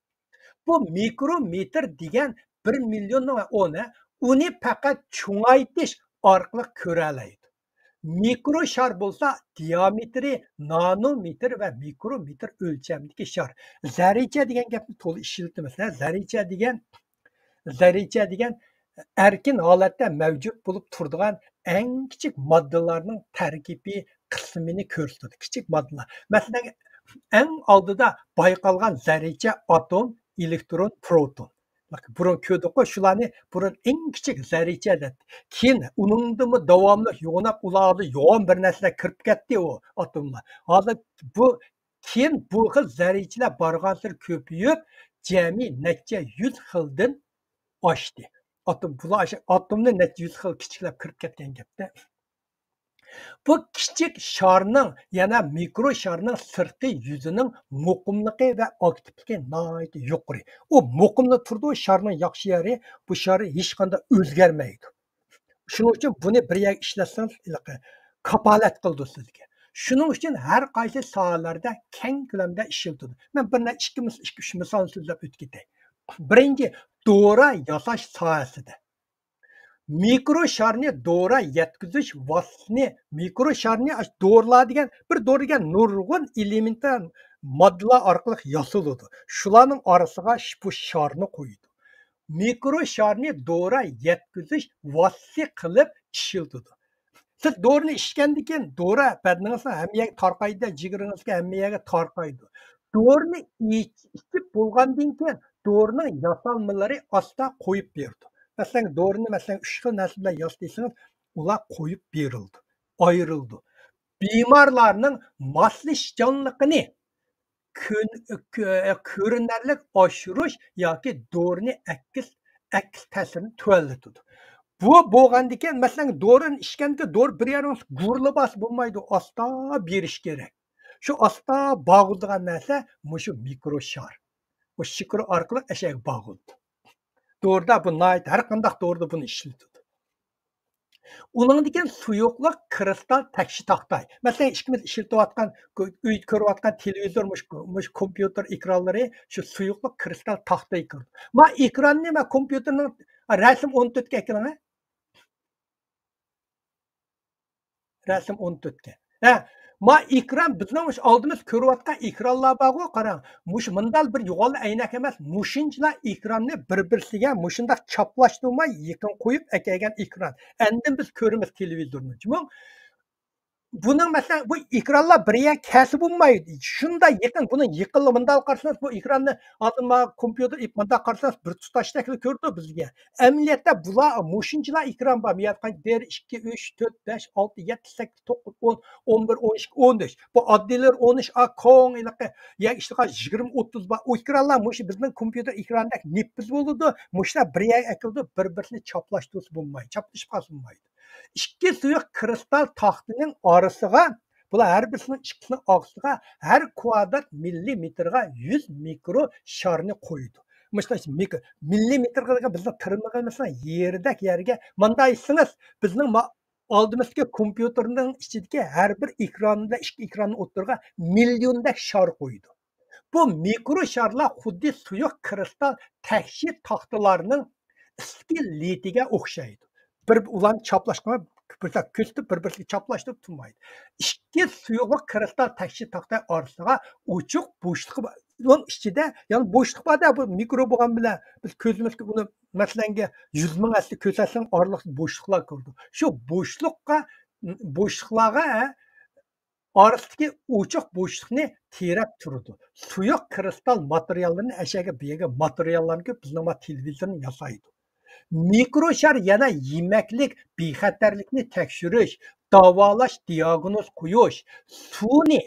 B: Bu mikrometr degan 1 million va uni faqat cho'ngaytish orqali ko'ra oladi. Mikro şar bo'lsa, diametri nanometr va mikrometr o'lchamdagi shar. Zarracha degan gapni to'liq ishlatamiz. Zarracha degan erkin holatda mavjud bo'lib turadigan eng kichik moddalarning tarkibiy qismini ko'rsatadi. Kichik moddalar. Masalan, eng oldida bayqalgan zarracha atom, elektron, proton. Burun ko'rdik-ku, shularni burun eng kichik zarracha deb. Keyin uningdimi davomli yo'nab ularni yo'g'on bir narsa kirib ketdi u atomlar. Hozir bu keyin bu xil zarrachalar borgan ko'payib, jami necha 100 xildan oshdi. Atomni necha 100 xil kichiklab kirib ketgan gapda. Bu kichik sharning, yana mikro sharning sirtqi yuzining muqimligi va aktivligi nihoyat yuqori. U muqimli turdi, sharning yaxshi yeri, bu shar hech qanday o'zgarmaydi. Shuning uchun buni bir yerga ishlatsangiz, kapolat qildi sizga. Shuning uchun har qaysi sohalarda keng ko'lamda ishlatiladi. Men bir 2-3 misol so'zlab o'tib ketay. Birinchi, dora yasash sohasida. Mikro sharni dora yetkazish vositasini, mikro sharni dorilar degan bir dorigan nurg'un elementar moddalar orqali yasaladi. Shularning orasiga bu sharni qo'ydi. Mikro sharni dora yetkazish vositasi qilib ishlatadi. Siz dorini ishgandan keyin dora badningizga hamma yerga tarqaydi, jigiringizga hamma yerga tarqaydi. Dorini ichib bo'lgandan keyin dorining yasalmalari asta qo'yib berdi. Masalan, dorini 3 xil narsa bilan yasadaysangiz, ular qo'yib berildi, ayrildi. Bemorlarning moslashganligini ko'rinarli oshirish yoki dorini aks ta'sirini tuvallatadi. Bu bo'lgandan keyin, masalan, dorini ichganda dori bir yaringiz gurli bas bo'lmaydi, asta berish kerak. Shu asta bog'ildigan narsa mushu mikro shar. Bu shikr orqali ashaga bog'ildi. Dorida bu har qanday dorida buni ishlatadi. Uningdan suyuqlik kristal takshi taqtay. Masalan, ikkimiz ishlatayotgan, uyda ko'rayotgan televizor, mush kompyuter ekranlari shu suyuqlik kristal taqtay kirdi. Ma ekranni, ma kompyuterning rasm 14 ga ekrani. Rasm 14 ga. Ma ekran bizning oldimiz ko'rayotgan ekranlar bor-ku, qarang. Mush mundal bir yo'g'on aynak emas, mushunchalar ekranni bir-birsiga mushundaq chaplashtirmay yaqin qo'yib ekelgan ekran. Endi biz ko'ramiz televizorni. Buning masalan bu ekranlar bir yer kesib bo'lmaydi. Shunday yaqin, buni yiqilib mundal qarasangiz, bu ekranni hozir kompyuter mundal qarasangiz bir tutashdek ko'rdi bizga. Amaliyotda bular mushunchalar ekran bor. Men aytgan 1 2 3 4 5 6 7 8 9 10 11 12 15. Bu oddiylar 13 ko'ng iliqi. Ya ishtiqa 20 30 bor. O ekranlar mush bizning kompyuter ekranidek nippiz bo'ladi. Mushlar bir yer ekildi, bir-birini chaplashtirib bo'lmaydi. Chaplashib qolmaydi. İki suyuq kristal taxtining orasiga, bular har birisining ikkisining og'ziga har kvadrat millimetrga 100 mikro sharni qo'ydi. Mushtash millimetrga bizning tirnog'imizga yerdek yerga mandaysiz, bizning oldimizga kompyuterning ichidagi har bir ekranida, ikki ekranning o'tirga milliondek shar qo'ydi. Bu mikro sharlar xuddi suyuq kristal takshi taxtalarining iskeletiga o'xshaydi. Bir ulan chaplashgan ko'stib bir-biriga chaplashtirib turmaydi. Ikki suyuq kristal takshi taxta orasiga ochiq bo'shliq bor. Uning ichida, ya'ni bo'shliq borda, bu mikro bo'lgan bilan biz ko'zimizga uni masalanga 100 ming asli ko'rsatsak oraliq bo'shliqlar ko'rdi. Shu bo'shliqlarga orasidagi ochiq bo'shliqni terab turdi. Suyuq kristal materiallarni ashaga biyaga materiallarni bizning televizorni yasaydi. Mikro shar yana yemaklik, bexatarlikni tekshirish, davolash, diagnoz qo'yish, suvni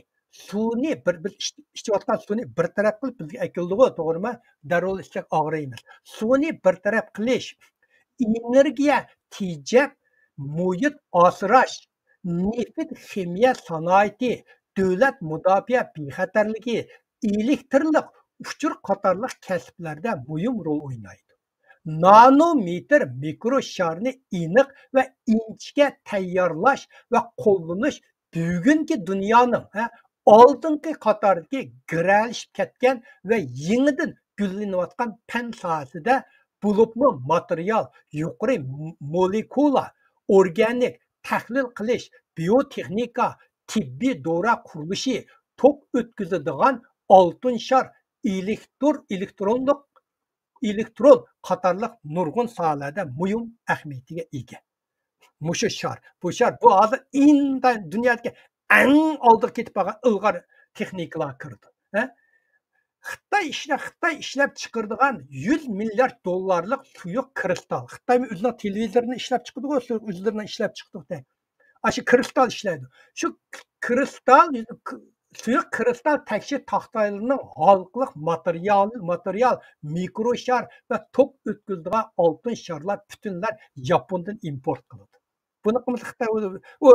B: biz ichayotgan suvni bir taraf qilib bizga akildi-ku, to'g'rimi? Darrov ichsak og'riymiz. Suvni bir taraf qilish, energiya tejab, muhit asrash, neft ximiya sanoati, davlat mudofaa bexatarligi, elektrlik, uchur qatorliq kasblarda muhim rol o'ynaydi. Nanometr mikro sharni aniq va inchga tayyorlash va qo'llanish bugungi dunyoning oldingi qatoridagi giralishib ketgan va yangidan gullanayotgan fan sohasida bo'libmi material, yuqori molekula, organik tahlil qilish, biotexnika, tibbiy dora qurilishi, tok o'tkazadigan oltin shar, elektron qatorliq nurg'un sohalarda muhim ahamiyatiga ega. Mushu shar, bu hozir dunyodagi eng oldiga ketib qolgan ilg'or texnikalar kirdi. Xitoy ishlab chiqaradigan 100 milliard dollarlik suyuq kristal. Xitoy o'zining televizorini ishlab chiqadi, o'zlarining ishlab chiqdi. Shu kristal ishlaydi. Shu kristal suyuq kristal taksi taxtaylarning halqliq material, mikroshar va tok o'tkazadigan oltin sharlar butunlar Yapondan import qiladi. Buni qilmasa Xitoy o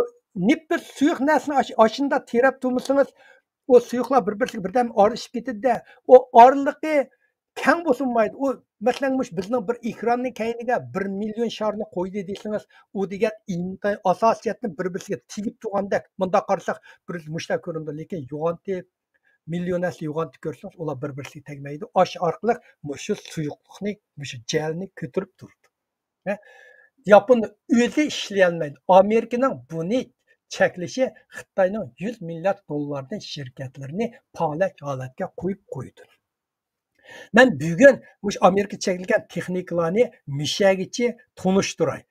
B: nippi suyuq narsani ashunda terab turmasangiz, o suyuqlar bir-birisiga birdan aralashib ketadi-da, o oraliqi keng bo'lmaydi. O masalan bizning bir ekranning kayniga 1 million sharni qo'ydi desangiz, u degan asosiyatni bir-birisiga tegib turgandek. Bunda qarasak bir mushta ko'rindi, lekin yo'g'onti millionasi yo'g'onti ko'rsangiz, ular bir-birisiga tegmaydi. Osh orqali shu suyuqlikni, shu jalni ko'tarib turdi. Yapon o'zi ishlay olmaydi. Amerikaning buni cheklashi Xitoyning 100 milliard dollardan shirkatlarini palak holatga qo'yib qo'ydi. Men bugun Amerika cheklagan texnikalarni mishagichi tunishtiray.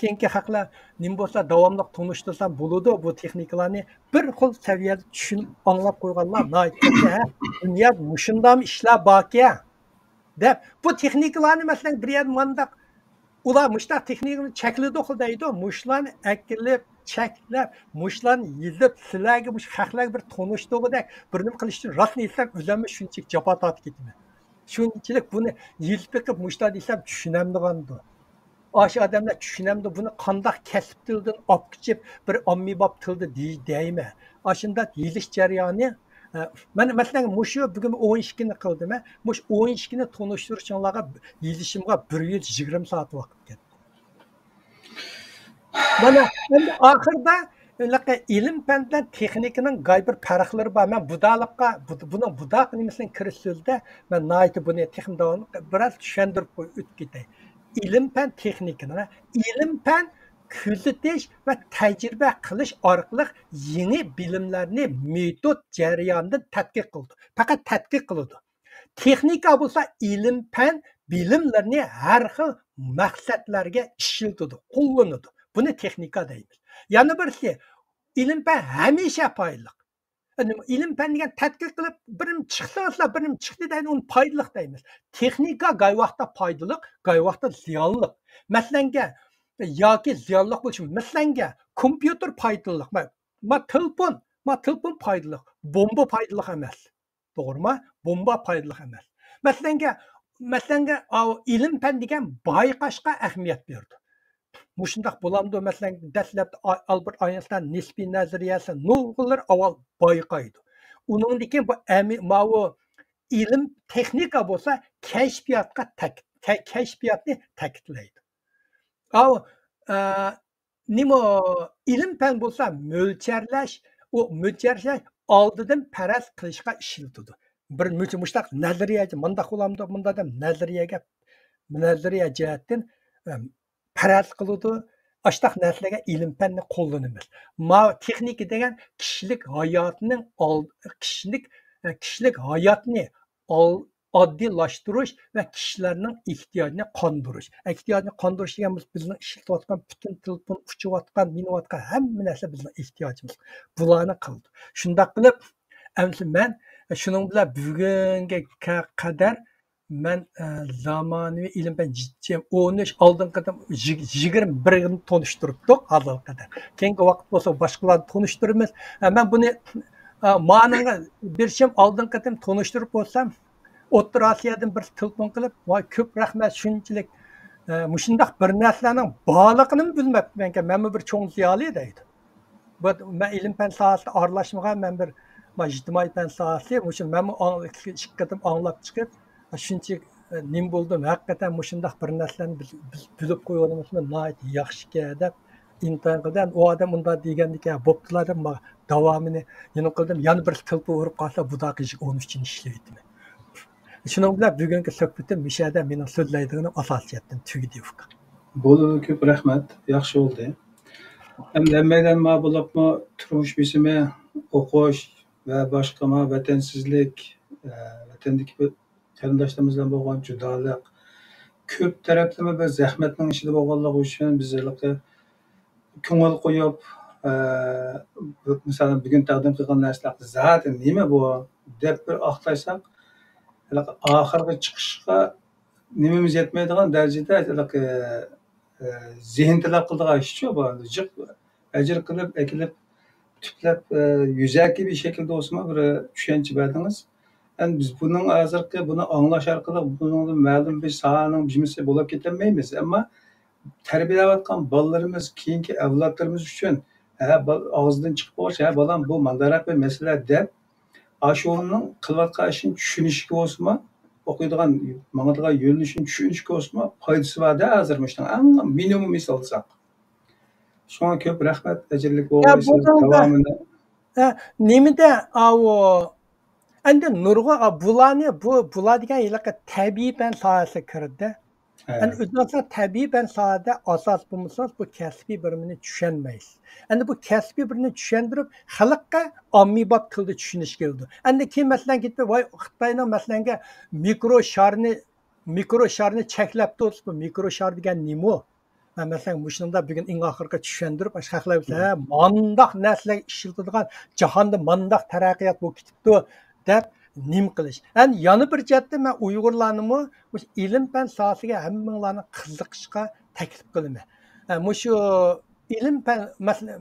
B: Keyingi haqlar nima bo'lsa davomli tunishtirsam bo'ladi. Bu texnikalarni bir xil saviyada tushunib, anglab qo'yganlar dunyo mushundam ishlar borki deb bu texnikalarni masalan bir yer mandaq ular mushta texnikani chekladi deydi. Mushlarni akilib, cheklab, mushlarni yezib, sizlarga mush haqlarga bir tunishtirdik. Bir nima qilish uchun rostni desam, o'zimni shunchalik jafo tortib ketaman. Shunchalik buni yezib chiqib mushlar desam tushunamdigandi. Osh odamlar tushunamdi, buni qandoq kasb tildan olib kichib bir ommabop tilda deyman. Ashunda yezish jarayoni mana masalan mushu bugun 12 ni qildim. Mush 12 ni tunishtirishinglarga yezishimga 120 soat vaqt ketdi. Mana endi oxirida ilm fan bilan texnikaning bir farqlari bor. Men buning budoq nimasini kirish so'zda men nayt buni texnikani biroz tushuntirib o'tib ketay. İlim fan texnikini, ilim fan kuzatish va tajriba qilish orqali yangi bilimlarni metod jarayonida tadqiq qildi. Faqat tadqiq qiladi. Texnika bo'lsa ilim fan bilimlarni har xil maqsadlarga ishlatadi, qo'llanadi. Buni texnika deymiz. Yana birisi ilim fan hamisha foydali. İlim fan degan tadqiq qilib birim chiqsa, birim chiqdi deydi, uni foydali deymiz. Texnika gay vaqtda foydali, gay vaqtda ziyonli. Masalanga yoki ziyonli bo'lishi, masalanga kompyuter foydali. Telefon foydali, bomba foydali emas. To'g'rimi? Bomba foydali emas. Masalanga ilim fan degan bayqashga ahamiyat berdi. Mushundaq bo'lamdi, masalan, dastlabda Albert Einstein nisbiy nazariyasi nurg'unlar avval bayqaydi. Uningdan keyin bu ilm texnika bo'lsa, kashfiyotni ta'kidlaydi. Nima ilm fan bo'lsa, mo'ljarlash oldidan faraz qilishga ishlatadi. Bir mushtaq nazariyachi, mundaq bo'lamdi, bunda ham nazariya jihatdan faraz qiladi. Ashtaq narsalarga ilm fanni qo'llanamiz. Texnika degan kishilik hayotni oddiylashtirish va kishilarning ehtiyojini qondirish. Ehtiyojni qondirish degan bizning ishlatayotgan butun telefon uchayotgan, minayotgan hamma narsa bizning ehtiyojimiz. Bularni qildi. Shunday qilib, men shuning bilan bugunga qadar men zamonaviy ilm fan 13 oldingidan 21 yil tunishtiribdik hozirga qadar. Keyingi vaqt bo'lsa boshqalarni tunishtiramiz. Men buni ma'noga berishim oldingidan tunishtirib bo'lsam, O'rta Osiyodan bir telefon qilib, "Voy ko'p rahmat, shunchalik mushundaq bir narsalarning borlig'ini bilmabman, men bir cho'ng ziyoli" deydi. Men ilm fan sohasida aralashmagan, men bir ijtimoiy fan sohasi, men ikki qatim anglab chiqib shunchalik nim bo'ldim. Haqiqatan mushundaq bir narsalarni biz bilib qo'yganimizmi, yaxshi deb imtihon qildim. U odam unda degandika, bo'ptilar deb davomini yana qildim. Yana bir telefon urib qolsa, budoq ish 13-ni ishlaydi. Shuning bilan bugungi suhbatim mishada mening so'zlaydiganim asosiyatdan tugadi.
A: Bo'ldi, ko'p rahmat. Yaxshi bo'ldi. Emlenmeden ma bulup mu turmuş bisimi, okuş ve başka ma vatensizlik, vatandaki qarindoshlarimiz bilan bo'lgan judolik, ko'p taraflama bir zahmatning ichida bo'lganligi uchun bizlarga ko'ngil qo'yib, masalan, bugun taqdim qilgan narsalar zati nima bu deb bir aqtaysak, oxirgi chiqishga nimamiz yetmaydigan darajada zehn talab qiladigan ishchi bu. Jiq ajr qilib, ekilib, tüplep yüzaki bir şekilde olsun bir düşünce verdiniz. Yani biz bunun hazırki bunu anlaş arkalık bunun məlum bir sahanın bizimse bulup getemeyiz ama terbiyelatkan ballarımız, keyinki evlatlarımız için ağzından çıkıp olsa balam bu mandarak bir mesele de aşığının kılvatka işin düşünüşki olsun mu okuyduğun mağdurga yönlüşün düşünüşki olsun mu faydası var da hazırmıştın ama minimum misalsak. Şuna köp rahmet ecirlik
B: Ya
A: olursunuz
B: bunun da
A: devamını.
B: немеде ау endi nurg'a bular degan yilaqi tabiiy fan sohasi kirdi. Endi o'zbekiston tabiiy fan sohada asos bo'lmasa bu kasbiy birimini tushunmaysiz. Endi bu kasbiy birini tushuntirib xalqqa ommabop tilda tushunish keldi. Endi keyin masalan ketib voy Xitoyning masalanga mikro sharni cheklab turibsiz. Bu mikro shar degan nima? Masalan, mushunda bugun eng oxirgi tushuntirib, xalqlar bilsa, mandaq narsalar ishlatadigan jahonda mandaq taraqqiyot bo'lib ketibdi deb nim qilish. Endi yana bir jihatda men Uyg'urlarni ilm fan sohasiga hammanglarni qiziqishga taklif qilaman. Mushu ilm fan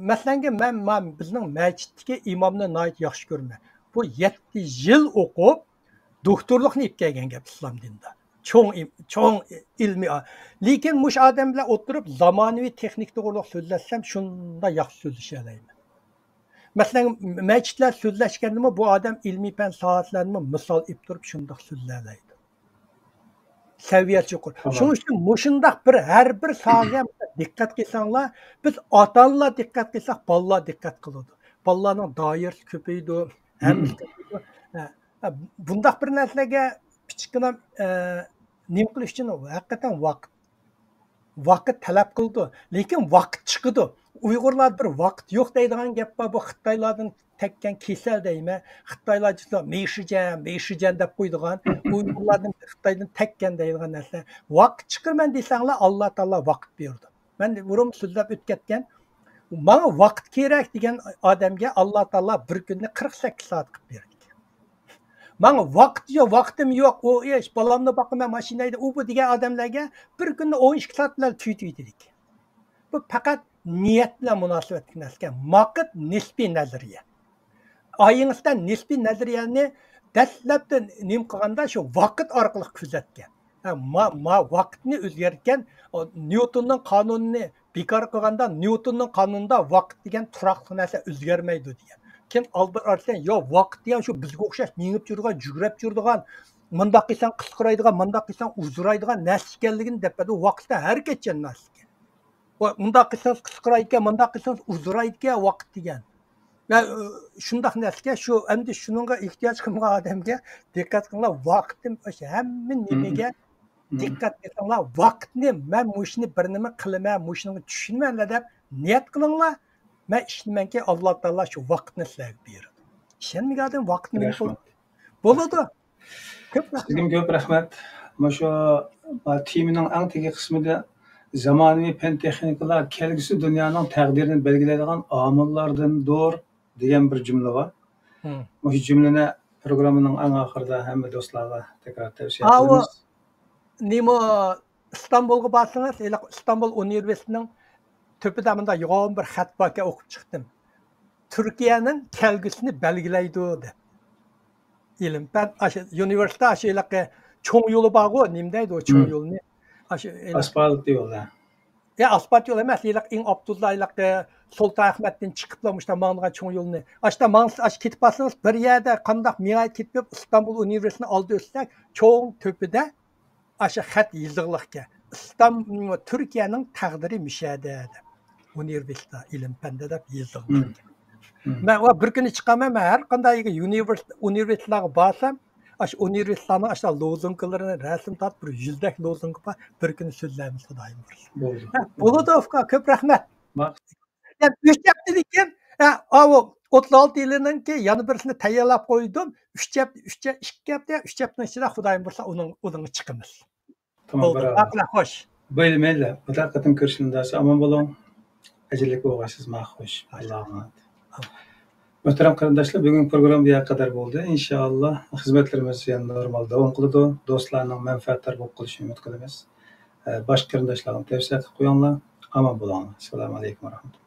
B: masalanga men bizning masjiddagi imomni nihoyat yaxshi ko'raman. Bu 7 yil o'qib doktorlikni ib kelgan gap islom dinida. Çoğun ilmi. Lekin muş adam bilan o'tirib zamonaviy texnik to'g'riliq so'zlashsam shunda yaxshi so'zlashalayman. Masalan, masjidlar so'zlashganda bu odam ilmiy fan soatlarini misol ib turib shundoq so'zlaydi. Saviyasi yuqori. Shuning uchun mushundaq har bir sohaga diqqat qilsanglar, biz ota-onalar diqqat qilsak, bolalar diqqat qiladi. Bolalarning doirasi ko'paydi, hammasi ko'paydi. Bundaq bir narsalarga kichkina nim qilish uchun haqiqatan vaqt talab qildi. Lekin vaqt chiqdi. Uyg'urlar bir vaqt yo'q deydigan gap bor. Bu Xitoylardan tekkan kasal deyman. Xitoylar meyshijan deb qo'ydigan. Uyg'urlardan Xitoydan tekkan deydigan narsa. Vaqt chiqirman desanglar, Alloh taolo vaqt berdi. Men burun so'zlab o'tgan menga vaqt kerak degan odamga Alloh taolo bir kunni 48 soat qilib berdi. Bana vaqtim yo'q, o ish, bolamni boqaman, mashinada u bu degan odamlarga bir kunni 12 soat bilan tuydedik. Bu faqat niyat bilan munosabatli narsa. Vaqt nisbiy nazariya. Oyingizdan nisbiy nazariyani dastlabdan nim qilganda shu vaqt orqali kuzatgan. Vaqtni o'zgartgan Nyutonning qonunini bekor qilganda Nyutonning qonunida vaqt degan turaqli narsa o'zgarmaydi degan. Kim Albert Einstein yo vaqt degan shu bizga o'xshash mengib yurgan, jugrab yurgan, mundaq qilsang qisqaraydigan, mundaq qilsang uzraydigan narsa ekanligini deb bu vaqtda harakatchan narsa ekan. Va mundaq qilsang qisqaraydigan, mundaq qilsang uzraydigan vaqt degan. Va shundaq narsaga shu endi shuningga ehtiyoj qilgan odamga diqqat qilinglar, vaqtim o'sha hamma nimaga diqqat qilinglar, vaqtni men mushni bir nima qilaman, mushni tushunmayman deb niyat qilinglar. Ben işlemenki Allah Teala şu vaktini sizlerge berdi. İşenmegen adam vaktini berdi. Boladı.
A: Sizin köp rahmet. Şu timinin en teki kısmında zamanıvi fen texnikalar kelgisi dünyanın takdirini belgileydiğen amillardan doğru diyen bir cümle var. Bu cümlene programının en ahırda hem dostlarga tekrar tavsiye ediyoruz.
B: Nimo İstanbul'a basınız, İstanbul Üniversitesi'nin Töpüde mında yoğun bir xat bakı okup çıktım. Türkiye'nin kelgüsünü belgileydi de. İlim. Ben üniversite aşağıya çoğun yolu bağı nimdeydi o çoğun yolunu?
A: Asfalt diyorlar.
B: Ya asfalt yolu emez. İlk Abdullah'la Sultan Ahmet'ten çıkıplamışlar mağınlığa çoğun yolunu. Aşta mağınız ketip basınız bir yerde kandak miğayet ketip İstanbul Üniversitesi'ni aldı üstlük çoğun töpüde aşağı xat yazılırken. Türkiye'nin takdiri müşahede üniversite ilim fende de yazılır. Ben o bir gün çıkamam, her kanday üniversitelere barsam, üniversitenin aşağı lozungalarını resim tat bir yüzdek lozunga bir gün sözlerimiz Xudayım var. Bolu da ofka köp rahmet. Yani 3 haftadan keyin o 36 yilininki yana birisini tayyorlab qo'ydim. 2 hafta, 3 haftaning ichida Xudoyim bo'lsa uning chiqamiz.
A: Tamam,
B: Bo'ldi.
A: bravo.
B: Baqla xo'sh.
A: Böyle meyle. Öter katım görüşünüzde aman bolun. Ecelik olgasız mahhoş. Allah'a emanet. Muhterem qarindoshlar, bugun program buyoqqa qadar bo'ldi. Inshaalloh xizmatlarimiz yana normal davom qiladi. Do'stlarning manfaatlari bo'lib qolishini umid qilamiz. Boshqa qarindoshlarim tavsiya qilib qo'yinglar. Omon bo'linglar. Assalomu alaykum va rahmatulloh.